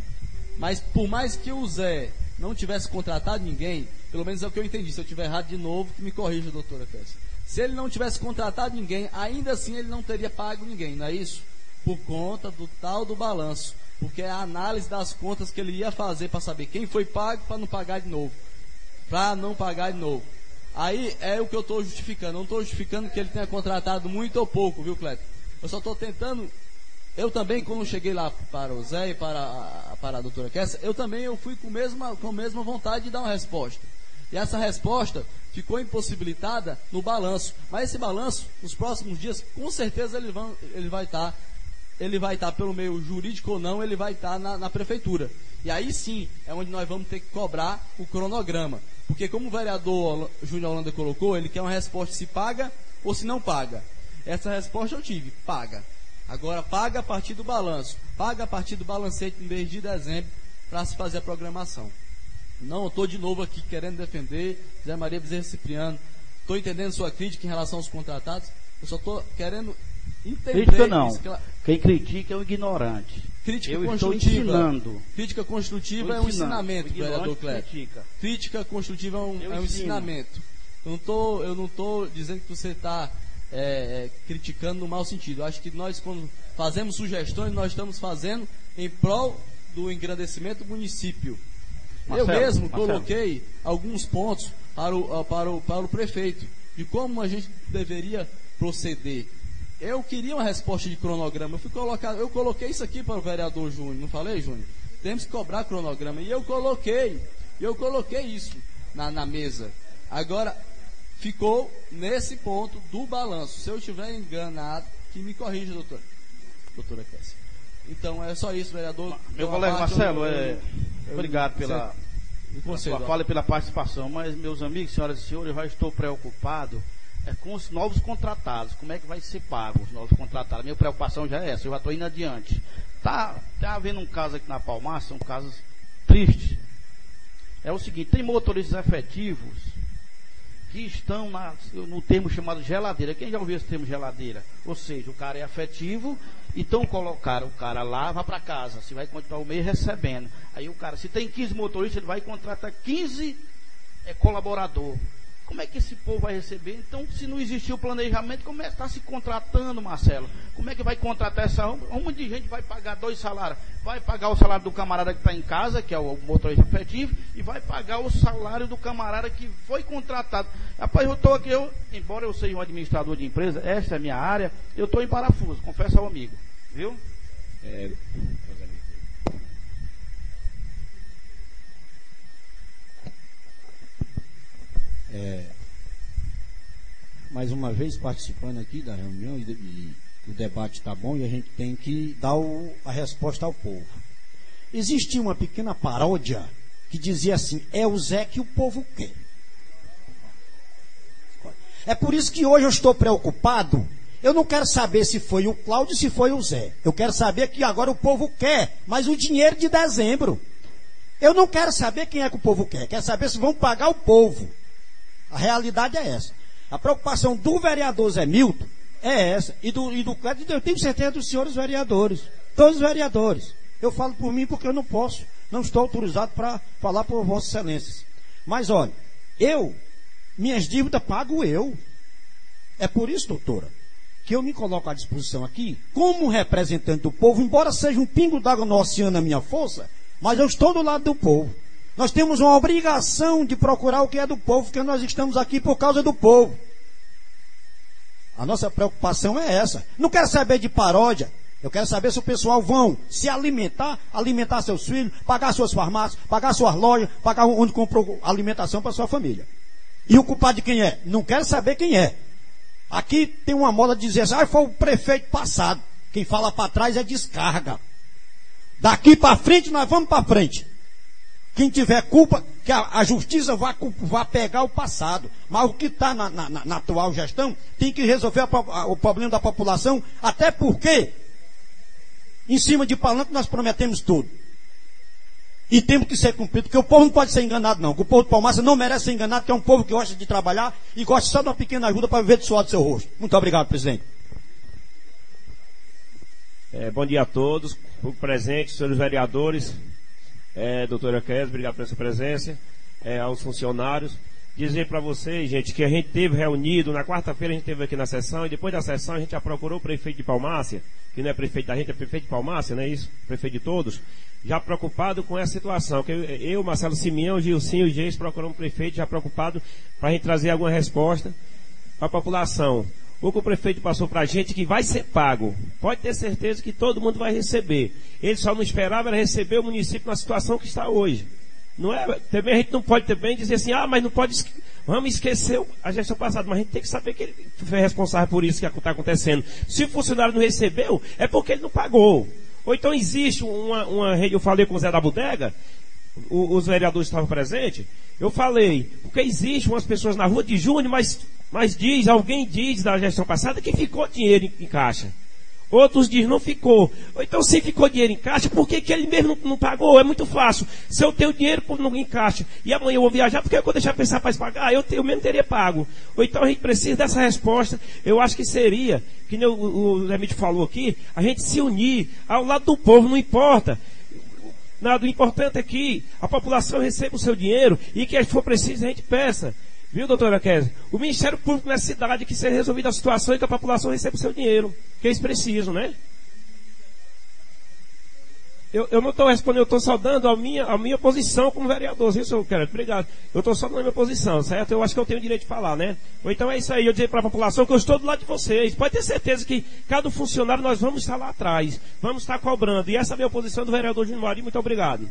S8: Mas por mais que o Zé não tivesse contratado ninguém, pelo menos é o que eu entendi, se eu estiver errado de novo, que me corrija, doutora Kessia. Se ele não tivesse contratado ninguém, ainda assim ele não teria pago ninguém, não é isso? Por conta do tal do balanço, porque é a análise das contas que ele ia fazer para saber quem foi pago para não pagar de novo. Aí é o que eu estou justificando, não estou justificando que ele tenha contratado muito ou pouco, viu, Cleto? Eu só estou tentando. Eu também, quando cheguei lá para o Zé e para a doutora Kessia, eu fui com a mesma vontade de dar uma resposta. E essa resposta ficou impossibilitada no balanço. Mas esse balanço, nos próximos dias, com certeza ele vai estar pelo meio jurídico ou não, ele vai estar na prefeitura. E aí sim, é onde nós vamos ter que cobrar o cronograma. Porque como o vereador Júnior Holanda colocou, ele quer uma resposta se paga ou se não paga. Essa resposta eu tive, paga. Agora paga a partir do balanço, paga a partir do balancete no mês de dezembro para se fazer a programação. Não, eu estou de novo aqui querendo defender Zé Maria Bezerra Cipriano. Estou entendendo sua crítica em relação aos contratados. Eu só estou querendo entender.
S3: Crítica não. Quem critica é o ignorante.
S8: Crítica
S3: eu
S8: construtiva.
S3: Estou ensinando.
S8: Crítica construtiva é um ensinamento, vereador Cleto. Crítica construtiva é um ensinamento. Eu não estou dizendo que você está criticando no mau sentido. Eu acho que nós, quando fazemos sugestões, nós estamos fazendo em prol do engrandecimento do município. Eu mesmo coloquei alguns pontos para o prefeito de como a gente deveria proceder. Eu queria uma resposta de cronograma. Eu coloquei isso aqui para o vereador Júnior. Não falei, Júnior? Temos que cobrar cronograma. E eu coloquei isso na mesa. Agora, ficou nesse ponto do balanço. Se eu estiver enganado, que me corrija, doutora Kessia. Então, é só isso, vereador.
S3: Meu colega Marcelo, obrigado pela fala e pela participação. Mas, meus amigos, senhoras e senhores, eu já estou preocupado com os novos contratados. Como é que vai ser pago os novos contratados? A minha preocupação já é essa, eu já estou indo adiante. Tá havendo um caso aqui na Palmar, são casos tristes. É o seguinte, tem motoristas efetivos que estão no termo chamado geladeira. Quem já ouviu esse termo geladeira? Ou seja, o cara é efetivo, então colocaram o cara lá, vai para casa, se vai continuar o mês recebendo. Aí o cara, se tem 15 motoristas, ele vai contratar 15 colaborador. Como é que esse povo vai receber? Então, se não existir o planejamento, como é que está se contratando, Marcelo? Como é que vai contratar essa um monte de gente vai pagar 2 salários? Vai pagar o salário do camarada que está em casa, que é o motorista efetivo, e vai pagar o salário do camarada que foi contratado. Rapaz, eu estou aqui, embora eu seja um administrador de empresa, essa é a minha área, eu estou em parafuso, confesso ao amigo, viu?
S4: Mais uma vez participando aqui da reunião e o debate está bom e a gente tem que dar a resposta ao povo. Existia uma pequena paródia que dizia assim: é o Zé que o povo quer. É por isso que hoje eu estou preocupado. Eu não quero saber se foi o Cláudio, se foi o Zé. Eu quero saber que agora o povo quer, mas o dinheiro de dezembro. Eu não quero saber quem é que o povo quer. Quero saber se vão pagar o povo. A realidade é essa. A preocupação do vereador Zé Milton é essa. E do Cláudio, eu tenho certeza dos senhores vereadores. Todos os vereadores. Eu falo por mim porque eu não posso. Não estou autorizado para falar por Vossas Excelências. Mas olha, minhas dívidas pago eu. É por isso, doutora, que eu me coloco à disposição aqui, como representante do povo, embora seja um pingo d'água no oceano a minha força, mas eu estou do lado do povo. Nós temos uma obrigação de procurar o que é do povo, porque nós estamos aqui por causa do povo. A nossa preocupação é essa. Não quero saber de paródia. Eu quero saber se o pessoal vão se alimentar seus filhos, pagar suas farmácias, pagar suas lojas, pagar onde comprou alimentação para sua família. E o culpado de quem é? Não quero saber quem é. Aqui tem uma moda de dizer assim: foi o prefeito passado. Quem fala para trás é descarga. Daqui para frente nós vamos para frente. Quem tiver culpa, que a justiça vá pegar o passado. Mas o que está na atual gestão tem que resolver o problema da população, até porque em cima de palanque nós prometemos tudo. E temos que ser cumprido, porque o povo não pode ser enganado não. O povo de Palmácia não merece ser enganado, que é um povo que gosta de trabalhar e gosta só de uma pequena ajuda para viver do suor do seu rosto. Muito obrigado, presidente.
S9: Bom dia a todos, público presente, senhores vereadores, doutora Kézia, obrigado pela sua presença, aos funcionários. Dizer para vocês, gente, que a gente teve reunido, na quarta-feira a gente esteve aqui na sessão, e depois da sessão a gente já procurou o prefeito de Palmácia, que não é prefeito da gente, é prefeito de Palmácia, não é isso? Prefeito de todos, já preocupado com essa situação, que eu, Marcelo Simeão, Gilcinho e Geis procuramos o prefeito já preocupado para a gente trazer alguma resposta para a população. O que o prefeito passou para a gente que vai ser pago, pode ter certeza que todo mundo vai receber. Ele só não esperava era receber o município na situação que está hoje. Não é, também a gente não pode também dizer assim, mas não pode, vamos esquecer a gestão passada, mas a gente tem que saber que ele foi responsável por isso que está acontecendo. Se o funcionário não recebeu, é porque ele não pagou. Ou então existe uma rede, eu falei com o Zé da Bodega, os vereadores estavam presentes, eu falei, porque existe umas pessoas na rua de junho, mas alguém diz da gestão passada que ficou dinheiro em caixa. Outros dizem não ficou. Ou então se ficou dinheiro em caixa, por que ele mesmo não pagou? É muito fácil. Se eu tenho dinheiro em caixa e amanhã eu vou viajar, por que eu vou deixar pensar para pagar? Eu mesmo teria pago. Ou então a gente precisa dessa resposta. Eu acho que seria, que nem o Zé Mídio falou aqui, a gente se unir ao lado do povo, não importa. Nada, o importante é que a população receba o seu dinheiro e que, se for preciso, a gente peça. Viu, doutora Kézia? O Ministério Público nessa cidade que seja resolvida a situação e que a população receba o seu dinheiro. Que eles precisam, né? Eu não estou respondendo, eu estou só dando a minha posição como vereador, viu, senhor Querido? Obrigado. Eu estou só dando a minha posição, certo? Eu acho que eu tenho o direito de falar, né? Ou então é isso aí, eu dizer para a população que eu estou do lado de vocês. Pode ter certeza que cada funcionário nós vamos estar lá atrás, vamos estar cobrando. E essa é a minha posição do vereador Júnior Mari. Muito obrigado.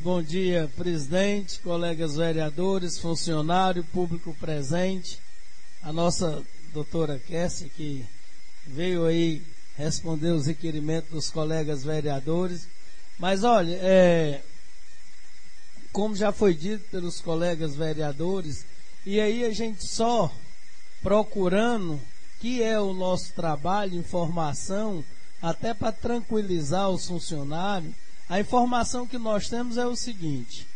S10: Bom dia, presidente, colegas vereadores, funcionário, público presente, a nossa doutora Kézia, que veio aí responder os requerimentos dos colegas vereadores. Mas olha, como já foi dito pelos colegas vereadores, e aí a gente só procurando, que é o nosso trabalho, informação, até para tranquilizar os funcionários. A informação que nós temos é o seguinte,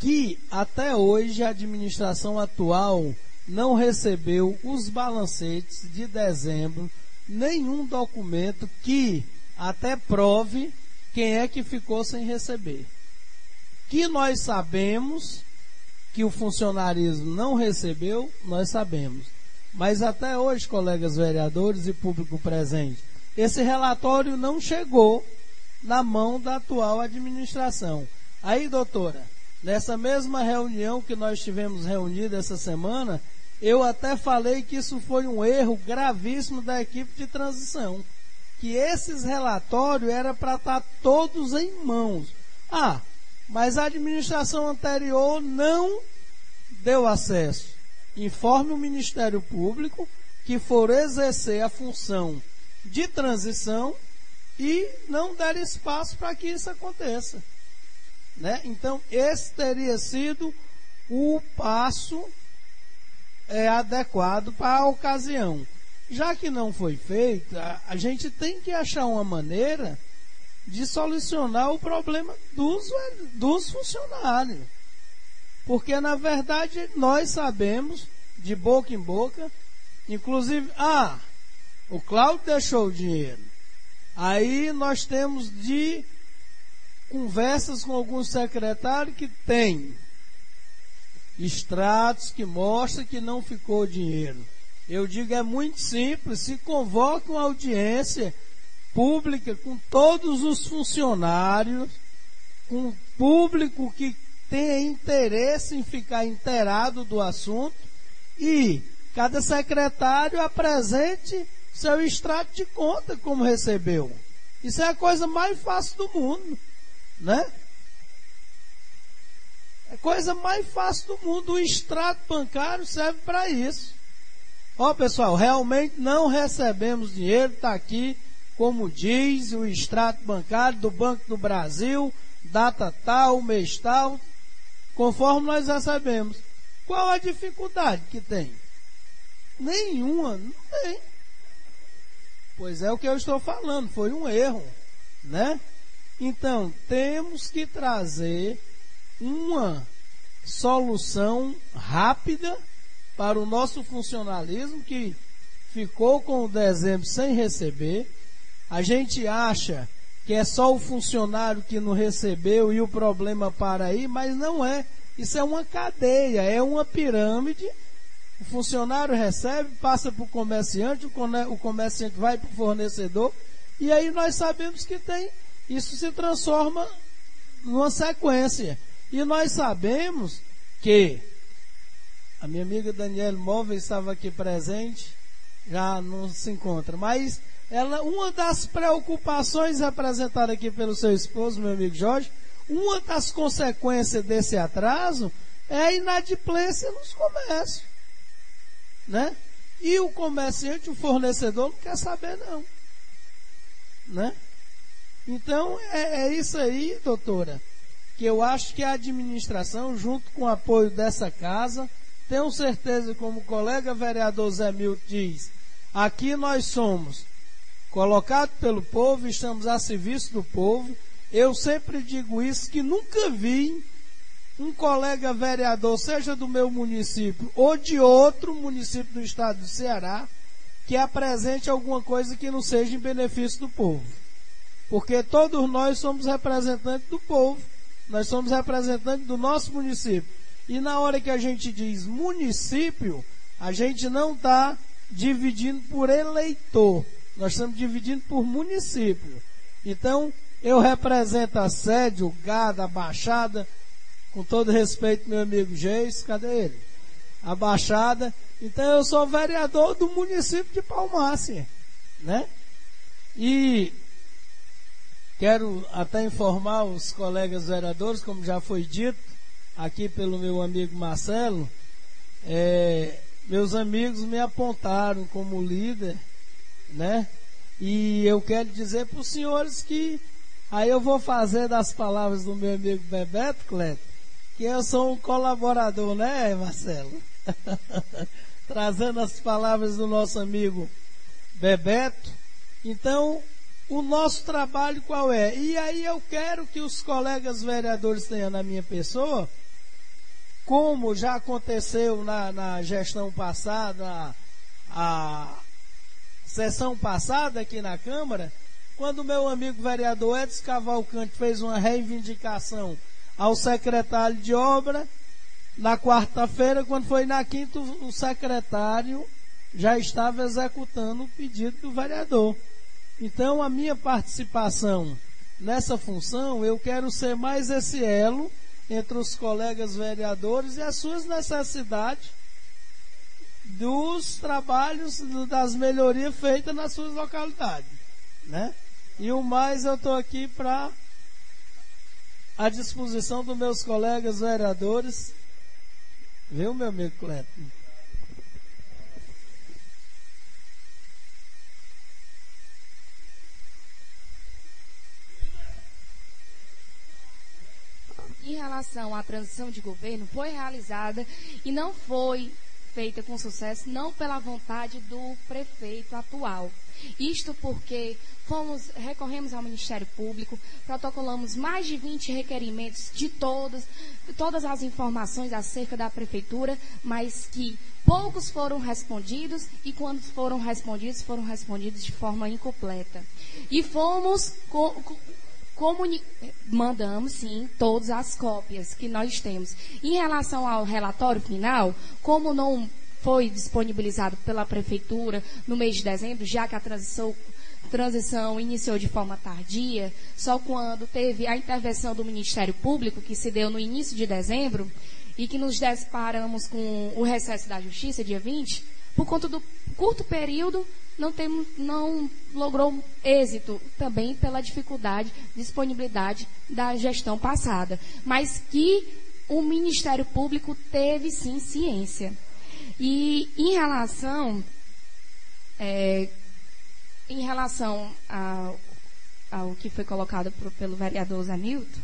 S10: que até hoje a administração atual não recebeu os balancetes de dezembro nenhum documento que até prove quem é que ficou sem receber. Que nós sabemos que o funcionarismo não recebeu, nós sabemos. Mas até hoje, colegas vereadores e público presente, esse relatório não chegou na mão da atual administração. Aí, doutora, nessa mesma reunião que nós tivemos reunida essa semana, eu até falei que isso foi um erro gravíssimo da equipe de transição. Que esses relatórios eram para estar todos em mãos. Mas a administração anterior não deu acesso. Informe o Ministério Público que for exercer a função de transição e não dar espaço para que isso aconteça. Né? Então, esse teria sido o passo adequado para a ocasião. Já que não foi feito, a gente tem que achar uma maneira de solucionar o problema dos funcionários. Porque, na verdade, nós sabemos, de boca em boca, inclusive, o Cláudio deixou o dinheiro. Aí nós temos de conversas com alguns secretários que têm extratos que mostram que não ficou dinheiro. Eu digo, é muito simples, se convoca uma audiência pública com todos os funcionários, com o público que tem interesse em ficar inteirado do assunto, e cada secretário apresente seu extrato de conta como recebeu. Isso é a coisa mais fácil do mundo, né? É a coisa mais fácil do mundo. O extrato bancário serve para isso. Pessoal, realmente não recebemos dinheiro, está aqui, como diz, o extrato bancário do Banco do Brasil, data tal, mês tal, conforme nós recebemos. Qual a dificuldade que tem? Nenhuma, não tem. Pois é o que eu estou falando, foi um erro, né? Então, temos que trazer uma solução rápida para o nosso funcionalismo, que ficou com o dezembro sem receber. A gente acha que é só o funcionário que não recebeu e o problema para aí, mas não é. Isso é uma cadeia, é uma pirâmide. O funcionário recebe, passa para o comerciante, o comerciante vai para o fornecedor, e aí nós sabemos que tem, isso se transforma numa sequência. E nós sabemos que a minha amiga Daniela Móveis estava aqui presente, já não se encontra, mas uma das preocupações representadas aqui pelo seu esposo, meu amigo Jorge, uma das consequências desse atraso é a inadimplência nos comércios, né? E o comerciante, o fornecedor, não quer saber não, né? Então é isso aí, doutora, que eu acho que a administração, junto com o apoio dessa casa, tenho certeza, como o colega vereador Zé Milton diz, aqui nós somos colocados pelo povo, estamos a serviço do povo. Eu sempre digo isso, que nunca vi um colega vereador, seja do meu município ou de outro município do estado do Ceará, que apresente alguma coisa que não seja em benefício do povo. Porque todos nós somos representantes do povo, nós somos representantes do nosso município. E na hora que a gente diz município, a gente não está dividindo por eleitor, nós estamos dividindo por município. Então, eu represento a sede, o gado, a Baixada, com todo respeito, meu amigo Geis, cadê ele? A Baixada. Então, eu sou vereador do município de Palmácia, né? E quero até informar os colegas vereadores, como já foi dito aqui pelo meu amigo Marcelo, meus amigos me apontaram como líder, né? E eu quero dizer para os senhores que aí eu vou fazer das palavras do meu amigo Bebeto, Cleto, que eu sou um colaborador, né, Marcelo? Trazendo as palavras do nosso amigo Bebeto. Então, o nosso trabalho qual é? E aí eu quero que os colegas vereadores tenham na minha pessoa, como já aconteceu na gestão passada, sessão passada aqui na Câmara, quando o meu amigo vereador Edson Cavalcante fez uma reivindicação ao secretário de obra, na quarta-feira, quando foi na quinta, o secretário já estava executando o pedido do vereador. Então, a minha participação nessa função, eu quero ser mais esse elo entre os colegas vereadores e as suas necessidades dos trabalhos, das melhorias feitas nas suas localidades, né? E o mais, eu estou aqui para à disposição dos meus colegas vereadores. Viu, meu amigo Cleto?
S2: Em relação à transição de governo, foi realizada e não foi feita com sucesso, não pela vontade do prefeito atual. Isto porque recorremos ao Ministério Público, protocolamos mais de 20 requerimentos de todas as informações acerca da prefeitura, mas que poucos foram respondidos e quando foram respondidos de forma incompleta. E mandamos, sim, todas as cópias que nós temos. Em relação ao relatório final, como não foi disponibilizado pela Prefeitura no mês de dezembro, já que a transição iniciou de forma tardia, só quando teve a intervenção do Ministério Público, que se deu no início de dezembro, e que nos deparamos com o recesso da Justiça, dia 20, por conta do curto período, não logrou êxito, também pela dificuldade, disponibilidade da gestão passada, mas que o Ministério Público teve sim ciência. E em relação ao que foi colocado pelo vereador Zanilton,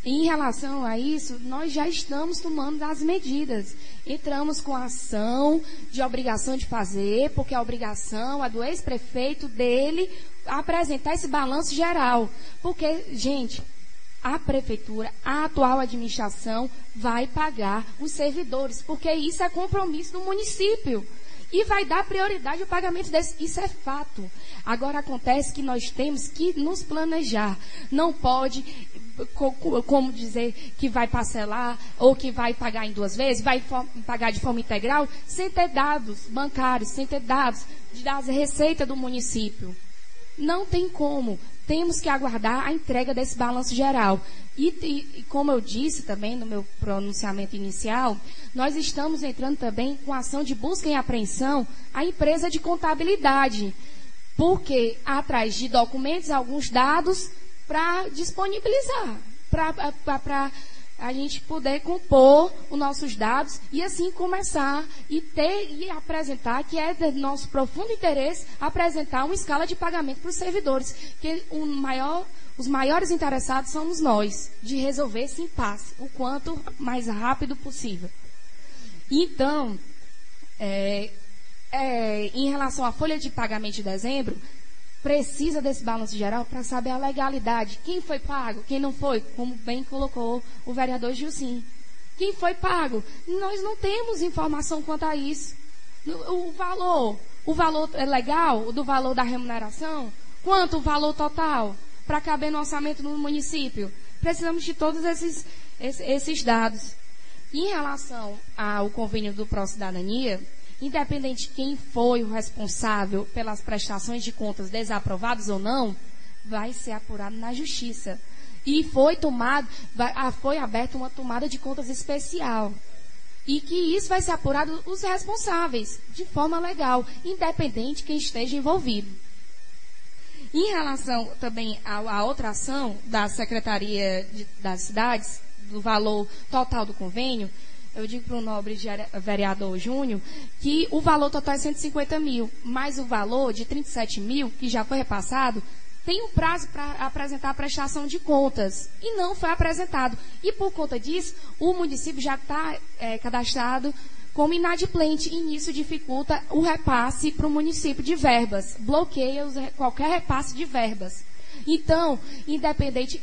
S2: em relação a isso, nós já estamos tomando as medidas. Entramos com a ação de obrigação de fazer, porque a obrigação é do ex-prefeito dele apresentar esse balanço geral. Porque, gente, a prefeitura, a atual administração vai pagar os servidores, porque isso é compromisso do município. E vai dar prioridade ao pagamento desse. Isso é fato. Agora acontece que nós temos que nos planejar. Não pode, como dizer que vai parcelar ou que vai pagar em 2 vezes, vai pagar de forma integral, sem ter dados bancários, sem ter dados das receitas do município. Não tem como. Temos que aguardar a entrega desse balanço geral. E como eu disse também no meu pronunciamento inicial, nós estamos entrando também com ação de busca e apreensão à empresa de contabilidade, porque atrás de documentos, alguns dados para disponibilizar, para a gente poder compor os nossos dados e assim começar e apresentar, que é de nosso profundo interesse, apresentar uma escala de pagamento para os servidores, que os maiores interessados somos nós, de resolver esse impasse o quanto mais rápido possível. Então, em relação à folha de pagamento de dezembro, precisa desse balanço geral para saber a legalidade. Quem foi pago, quem não foi, como bem colocou o vereador Gilcim. Quem foi pago? Nós não temos informação quanto a isso. O valor é legal, do valor da remuneração? Quanto o valor total para caber no orçamento no município? Precisamos de todos esses dados. Em relação ao convênio do Pró-Cidadania, independente de quem foi o responsável pelas prestações de contas desaprovadas ou não, vai ser apurado na Justiça. E foi aberta uma tomada de contas especial. E que isso vai ser apurado os responsáveis, de forma legal, independente de quem esteja envolvido. Em relação também à outra ação da Secretaria das Cidades, do valor total do convênio, eu digo para o nobre vereador Júnior que o valor total é 150 mil, mas o valor de 37 mil, que já foi repassado, tem um prazo para apresentar a prestação de contas. E não foi apresentado. E por conta disso, o município já está cadastrado como inadimplente. E nisso dificulta o repasse para o município de verbas. Bloqueia qualquer repasse de verbas. Então, independente...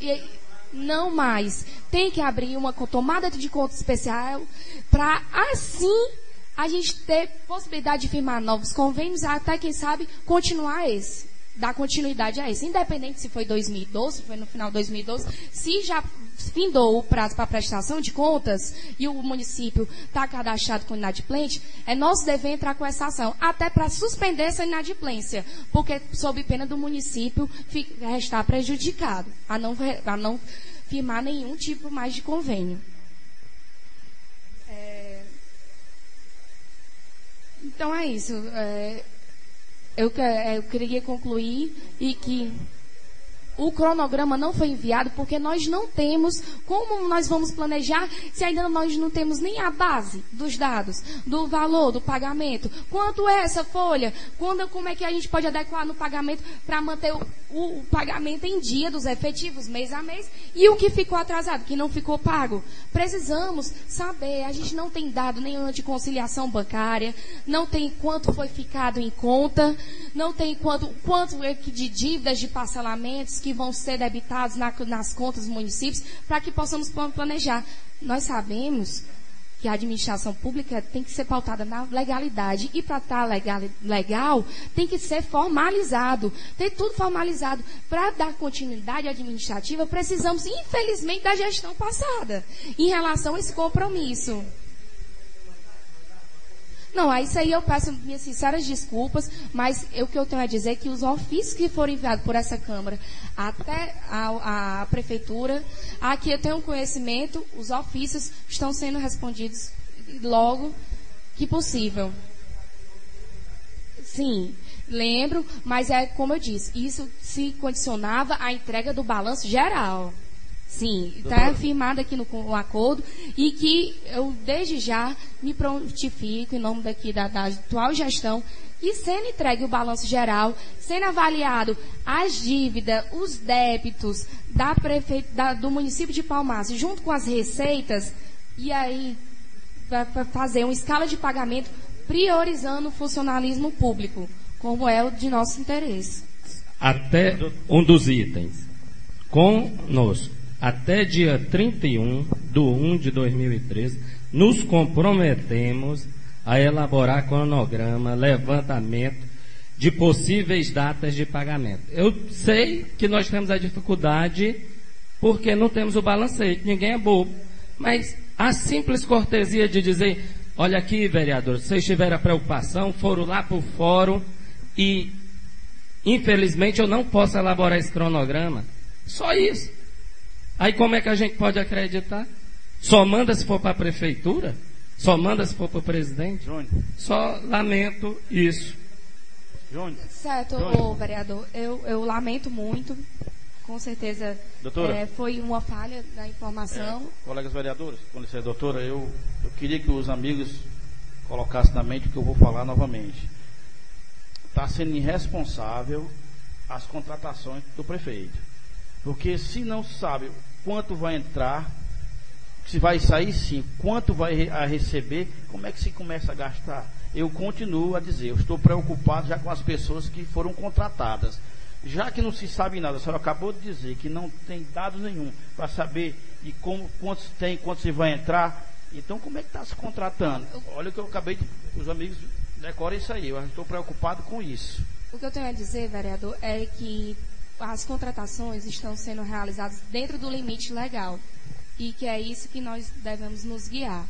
S2: Não mais. Tem que abrir uma tomada de conta especial para, assim, a gente ter possibilidade de firmar novos convênios, até, quem sabe, continuar esse, dar continuidade a esse. Independente se foi 2012, se foi no final de 2012, se já findou o prazo para prestação de contas e o município está cadastrado com inadimplente, é nosso dever entrar com essa ação, até para suspender essa inadimplência, porque sob pena do município restar prejudicado, a não firmar nenhum tipo mais de convênio. Então é isso. Eu queria concluir e que o cronograma não foi enviado porque nós não temos como nós vamos planejar se ainda nós não temos nem a base dos dados, do valor, do pagamento. Quanto é essa folha? Como é que a gente pode adequar no pagamento para manter o pagamento em dia dos efetivos, mês a mês, e o que ficou atrasado, que não ficou pago? Precisamos saber. A gente não tem dado nenhuma de conciliação bancária, não tem quanto foi ficado em conta, não tem quanto de dívidas de parcelamentos que vão ser debitados nas contas dos municípios, para que possamos planejar. Nós sabemos que a administração pública tem que ser pautada na legalidade, e para estar legal, tem que ser formalizado, tem tudo formalizado. Para dar continuidade administrativa, precisamos, infelizmente, da gestão passada, em relação a esse compromisso. Não, isso aí eu peço minhas sinceras desculpas, mas o que eu tenho a dizer é que os ofícios que foram enviados por essa Câmara até a Prefeitura, aqui eu tenho conhecimento, os ofícios estão sendo respondidos logo que possível. Sim, lembro, mas é como eu disse, isso se condicionava à entrega do balanço geral. Sim, está firmado aqui no acordo, e que eu desde já me prontifico em nome daqui da atual gestão, e sendo entregue o balanço geral, sendo avaliado as dívidas, os débitos do município de Palmares, junto com as receitas, e aí vai fazer uma escala de pagamento priorizando o funcionalismo público, como é o de nosso interesse.
S6: Até um dos itens, conosco. Até dia 31/1/2013, nos comprometemos a elaborar cronograma, levantamento de possíveis datas de pagamento. Eu sei que nós temos a dificuldade porque não temos o balancete, ninguém é bobo. Mas a simples cortesia de dizer, olha aqui, vereador, se vocês tiveram a preocupação, foram lá para o fórum e, infelizmente, eu não posso elaborar esse cronograma. Só isso. Aí como é que a gente pode acreditar? Só manda se for para a prefeitura? Só manda se for para o presidente?
S3: Júnior.
S6: Só lamento isso.
S3: Júnior.
S2: Certo, vereador. Eu lamento muito. Com certeza, foi uma falha da informação.
S3: Colegas vereadores, com licença, doutora, eu queria que os amigos colocassem na mente o que eu vou falar novamente. Está sendo irresponsável as contratações do prefeito. Porque se não sabe quanto vai entrar, se vai sair sim, quanto vai receber, como é que se começa a gastar? Eu continuo a dizer, eu estou preocupado já com as pessoas que foram contratadas. Já que não se sabe nada, a senhora acabou de dizer que não tem dados nenhum para saber quantos tem, quantos vai entrar. Então como é que está se contratando? Olha o que eu acabei de... Os amigos decorem isso aí, eu estou preocupado com isso.
S2: O que eu tenho a dizer, vereador, é que as contratações estão sendo realizadas dentro do limite legal, e que é isso que nós devemos nos guiar.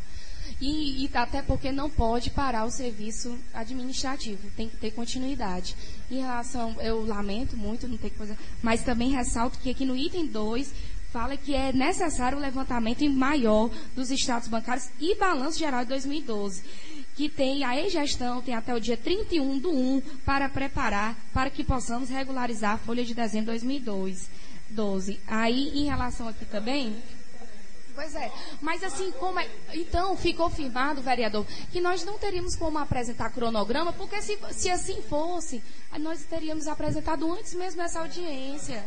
S2: E até porque não pode parar o serviço administrativo, tem que ter continuidade. Em relação, eu lamento muito, não tem coisa, mas também ressalto que aqui no item 2 fala que é necessário o levantamento maior dos extratos bancários e balanço geral de 2012. Que tem a e-gestão, tem até o dia 31/1 para preparar, para que possamos regularizar a folha de dezembro de 2012. Aí, em relação aqui também... Pois é, mas assim, como é... Então, ficou firmado, vereador, que nós não teríamos como apresentar cronograma, porque se assim fosse, nós teríamos apresentado antes mesmo dessa audiência.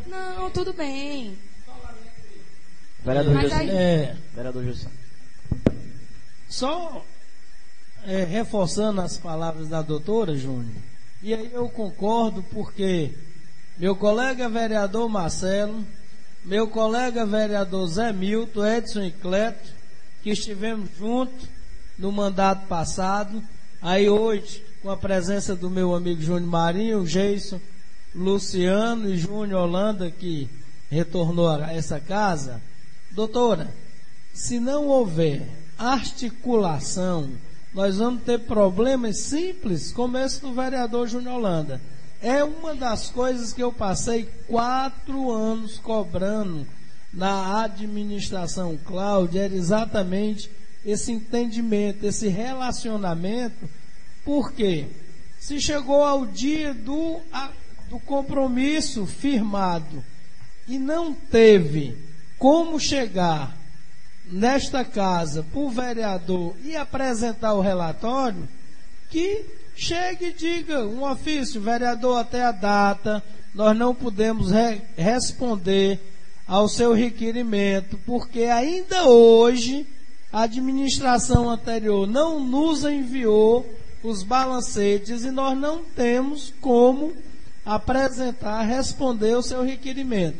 S2: Não, tudo bem.
S1: Vereador
S2: Mas
S1: José. Vereador José.
S10: Só reforçando as palavras da doutora, Júnior, e aí eu concordo porque meu colega vereador Marcelo, meu colega vereador Zé Milton, Edson e Cleto, que estivemos juntos no mandato passado. Aí hoje, com a presença do meu amigo Júnior Marinho, Geison, Luciano e Júnior Holanda, que retornou a essa casa. Doutora, se não houver articulação, nós vamos ter problemas simples, como esse do vereador Júnior Holanda. É uma das coisas que eu passei 4 anos cobrando na administração Cláudia, era exatamente esse entendimento, esse relacionamento, porque se chegou ao dia do compromisso firmado e não teve como chegar nesta casa para o vereador e apresentar o relatório, que chegue e diga um ofício, vereador, até a data nós não podemos responder ao seu requerimento, porque ainda hoje a administração anterior não nos enviou os balancetes e nós não temos como apresentar, responder o seu requerimento.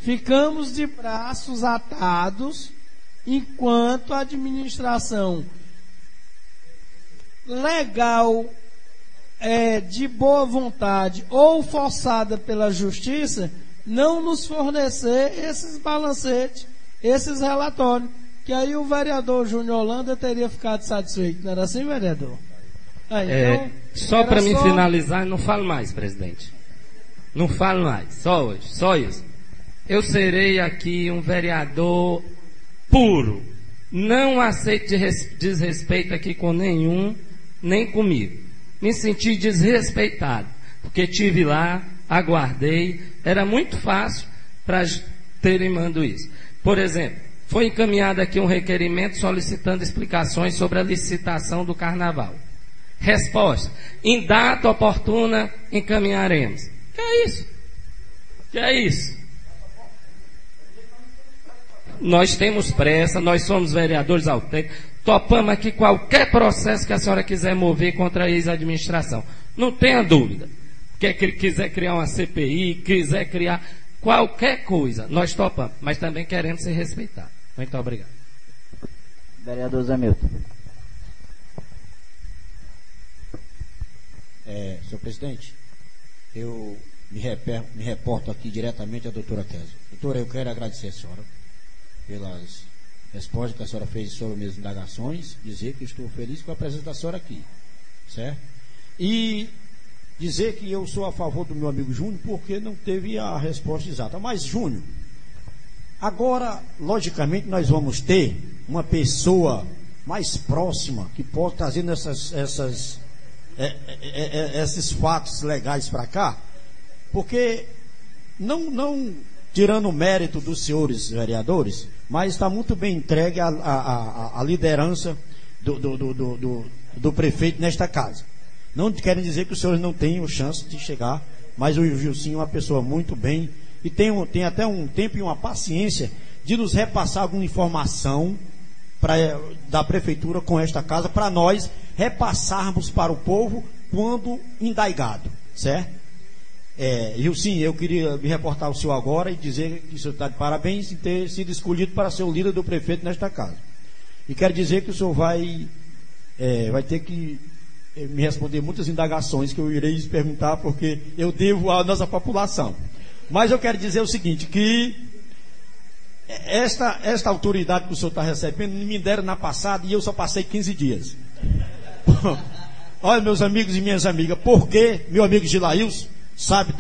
S10: Ficamos de braços atados enquanto a administração legal, de boa vontade ou forçada pela justiça, não nos fornecer esses balancetes, esses relatórios, que aí o vereador Júnior Holanda teria ficado satisfeito. Não era assim, vereador? Aí, então,
S6: só para mim finalizar, não falo mais, presidente. Não falo mais, só hoje, só isso. Eu serei aqui um vereador puro. Não aceito desrespeito aqui com nenhum, nem comigo. Me senti desrespeitado, porque estive lá, aguardei, era muito fácil para terem mandado isso. Por exemplo, foi encaminhado aqui um requerimento solicitando explicações sobre a licitação do carnaval. Resposta: em data oportuna encaminharemos. Que é isso? Que é isso? Nós temos pressa, nós somos vereadores autênticos, topamos aqui qualquer processo que a senhora quiser mover contra a ex-administração. Não tenha dúvida. Que quiser criar uma CPI, quiser criar qualquer coisa, nós topamos, mas também queremos ser respeitados. Muito obrigado.
S1: Vereador Zé Milton.
S11: Senhor presidente, eu me reporto aqui diretamente à doutora Kézia. Doutora, eu quero agradecer a senhora pelas respostas que a senhora fez sobre minhas indagações, dizer que estou feliz com a presença da senhora aqui, certo? E dizer que eu sou a favor do meu amigo Júnior, porque não teve a resposta exata. Mas, Júnior, agora, logicamente, nós vamos ter uma pessoa mais próxima que pode trazer esses fatos legais para cá, porque não tirando o mérito dos senhores vereadores, mas está muito bem entregue a liderança do prefeito nesta casa. Não querem dizer que os senhores não tenham chance de chegar, mas o Gilcinho é uma pessoa muito bem e tem até um tempo e uma paciência de nos repassar alguma informação da prefeitura com esta casa, para nós repassarmos para o povo quando indaigado, certo? Gilcinho, eu queria me reportar ao senhor agora e dizer que o senhor está de parabéns em ter sido escolhido para ser o líder do prefeito nesta casa. E quero dizer que o senhor vai ter que me responder muitas indagações que eu irei perguntar, porque eu devo à nossa população. Mas eu quero dizer o seguinte, que esta autoridade que o senhor está recebendo me deram na passada e eu só passei 15 dias. Olha, meus amigos e minhas amigas, porque meu amigo Gilailson sabe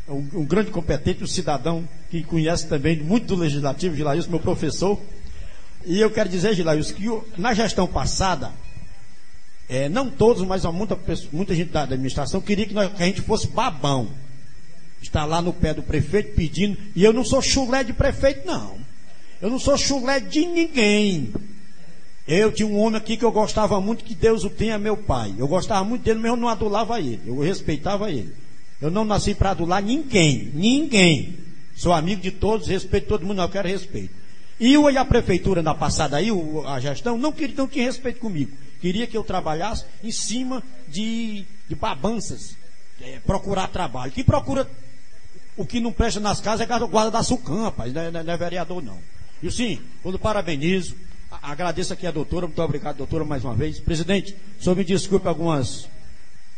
S11: um grande competente, um cidadão que conhece também muito do legislativo, Gilailson, meu professor. E eu quero dizer, Gilailson, que na gestão passada, não todos, mas muita gente da administração queria que a gente fosse babão. Está lá no pé do prefeito pedindo, e eu não sou chulé de prefeito, não. Eu não sou chulé de ninguém. Eu tinha um homem aqui que eu gostava muito, que Deus o tenha, meu pai. Eu gostava muito dele, mas eu não adulava ele, eu respeitava ele. Eu não nasci para adular ninguém. Sou amigo de todos, respeito todo mundo, eu quero respeito. E a prefeitura na passada aí, a gestão, não tinha respeito comigo. Queria que eu trabalhasse em cima de babanças, procurar trabalho. Que procura o que não presta nas casas é guarda da SUCAM, rapaz, não é vereador não. E sim, quando parabenizo Agradeço aqui a doutora, muito obrigado, doutora, mais uma vez. Presidente, o senhor me desculpe algumas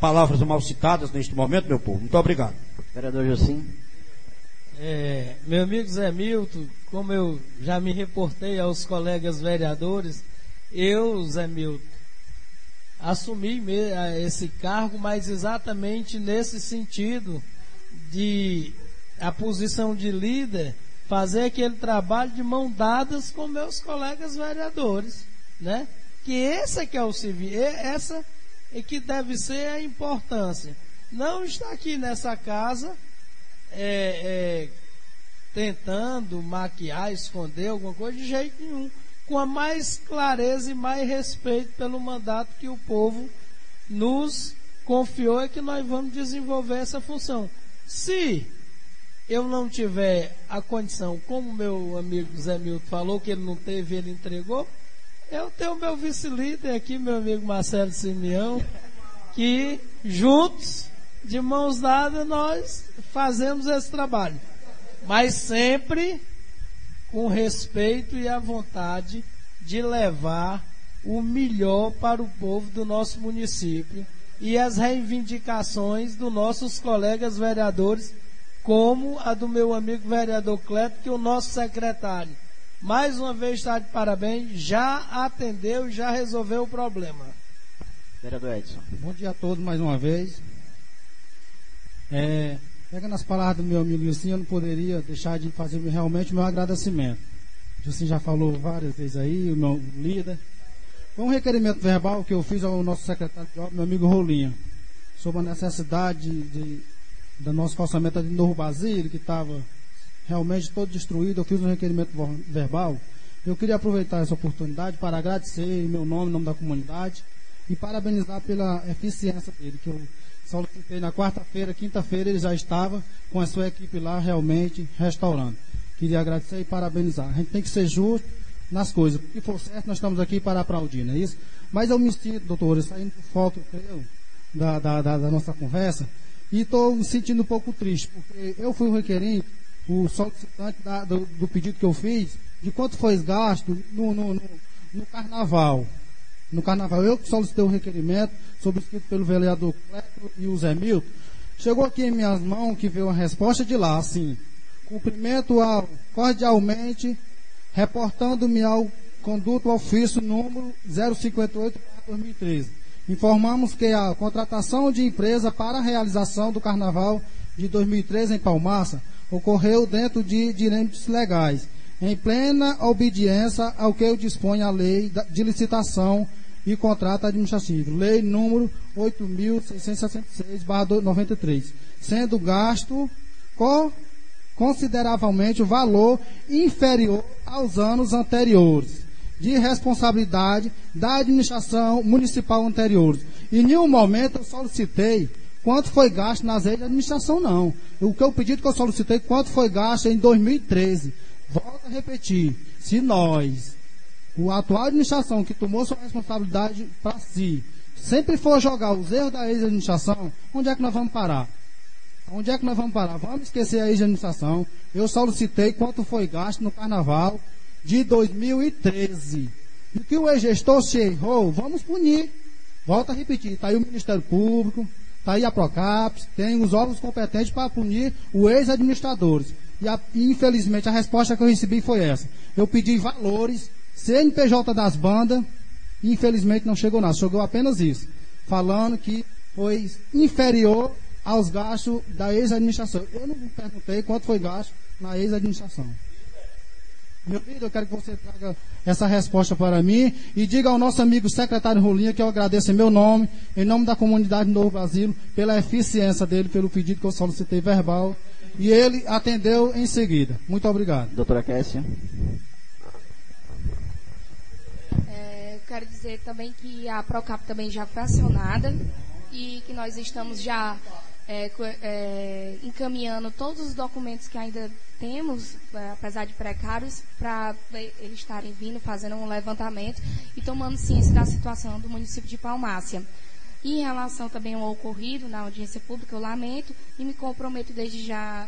S11: palavras mal citadas neste momento, meu povo. Muito obrigado.
S1: Vereador Jocim.
S10: Meu amigo Zé Milton, como eu já me reportei aos colegas vereadores, eu, Zé Milton, assumi esse cargo, mas exatamente nesse sentido de a posição de líder, fazer aquele trabalho de mão dadas com meus colegas vereadores, né? Que esse é que é o serviço, essa é que deve ser a importância. Não está aqui nessa casa tentando maquiar, esconder alguma coisa, de jeito nenhum. Com a mais clareza e mais respeito pelo mandato que o povo nos confiou, é que nós vamos desenvolver essa função. Se eu não tiver a condição, como meu amigo Zé Milton falou, que ele não teve, ele entregou, eu tenho meu vice-líder aqui, meu amigo Marcelo Simeão, que juntos, de mãos dadas, nós fazemos esse trabalho. Mas sempre com respeito e a vontade de levar o melhor para o povo do nosso município e as reivindicações dos nossos colegas vereadores, como a do meu amigo vereador Cleto, que o nosso secretário, mais uma vez está de parabéns, já atendeu e já resolveu o problema.
S1: Vereador Edson.
S5: Bom dia a todos mais uma vez. Pegando as palavras do meu amigo Jussim, eu não poderia deixar de fazer realmente o meu agradecimento. O Jussim já falou várias vezes aí, o meu líder. Foi um requerimento verbal que eu fiz ao nosso secretário de obra, meu amigo Rolinha, sobre a necessidade do nosso calçamento de Novo Basílio, que estava realmente todo destruído. Eu fiz um requerimento verbal. Eu queria aproveitar essa oportunidade para agradecer em meu nome, em nome da comunidade, e parabenizar pela eficiência dele, que eu solicitei na quarta-feira, quinta-feira ele já estava com a sua equipe lá realmente restaurando. Queria agradecer e parabenizar. A gente tem que ser justo nas coisas. O que for certo, nós estamos aqui para aplaudir, não é isso? Mas eu me sinto, doutor, saindo do foco, creio, da nossa conversa, e estou me sentindo um pouco triste, porque eu fui o requerente, o solicitante do pedido que eu fiz, de quanto foi gasto no carnaval. No carnaval, eu que solicitei o requerimento, subscrito pelo vereador Cleto e o Zé Milton. Chegou aqui em minhas mãos que veio a resposta de lá, assim: cumprimento cordialmente, reportando-me ao conduto ofício número 058/2013. Informamos que a contratação de empresa para a realização do carnaval de 2013 em Palmaça ocorreu dentro de direitos legais, em plena obediência ao que dispõe a lei de licitação e contrato administrativo, lei número 8.666/93, sendo gasto consideravelmente o valor inferior aos anos anteriores de responsabilidade da administração municipal anteriores. Em nenhum momento eu solicitei quanto foi gasto nas leis de administração, não. O que eu pedi que eu solicitei quanto foi gasto em 2013. Volto a repetir, se nós, a atual administração que tomou sua responsabilidade para si, sempre for jogar os erros da ex-administração, onde é que nós vamos parar? Onde é que nós vamos parar? Vamos esquecer a ex-administração. Eu solicitei quanto foi gasto no carnaval de 2013. E que o ex-gestor se errou, vamos punir. Volto a repetir, está aí o Ministério Público, está aí a Procaps, tem os órgãos competentes para punir os ex-administradores. E infelizmente a resposta que eu recebi foi essa. Eu pedi valores, CNPJ das bandas, e infelizmente não chegou nada, chegou apenas isso, falando que foi inferior aos gastos da ex-administração. Eu não perguntei quanto foi gasto na ex-administração. Meu filho, eu quero que você traga essa resposta para mim e diga ao nosso amigo secretário Rolinha que eu agradeço em meu nome, em nome da comunidade Novo Brasil, pela eficiência dele, pelo pedido que eu solicitei verbal, e ele atendeu em seguida. Muito obrigado.
S1: Doutora Kessia.
S2: Eu quero dizer também que a Procap também já foi acionada e que nós estamos já encaminhando todos os documentos que ainda temos, apesar de precários, para eles estarem vindo, fazendo um levantamento e tomando ciência da situação do município de Palmácia. E em relação também ao ocorrido na audiência pública, eu lamento e me comprometo desde já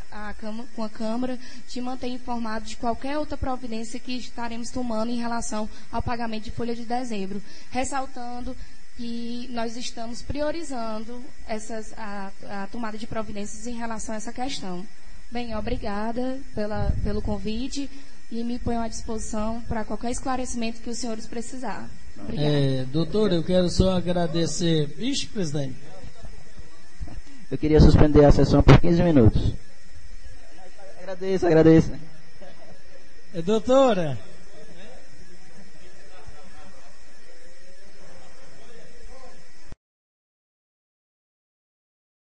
S2: com a Câmara de manter informado de qualquer outra providência que estaremos tomando em relação ao pagamento de folha de dezembro, ressaltando que nós estamos priorizando a tomada de providências em relação a essa questão. Bem, obrigada pelo convite e me ponho à disposição para qualquer esclarecimento que os senhores precisarem.
S10: Doutor, eu quero só agradecer. Vixe, presidente.
S1: Eu queria suspender a sessão por 15 minutos. Agradeço.
S10: Doutora,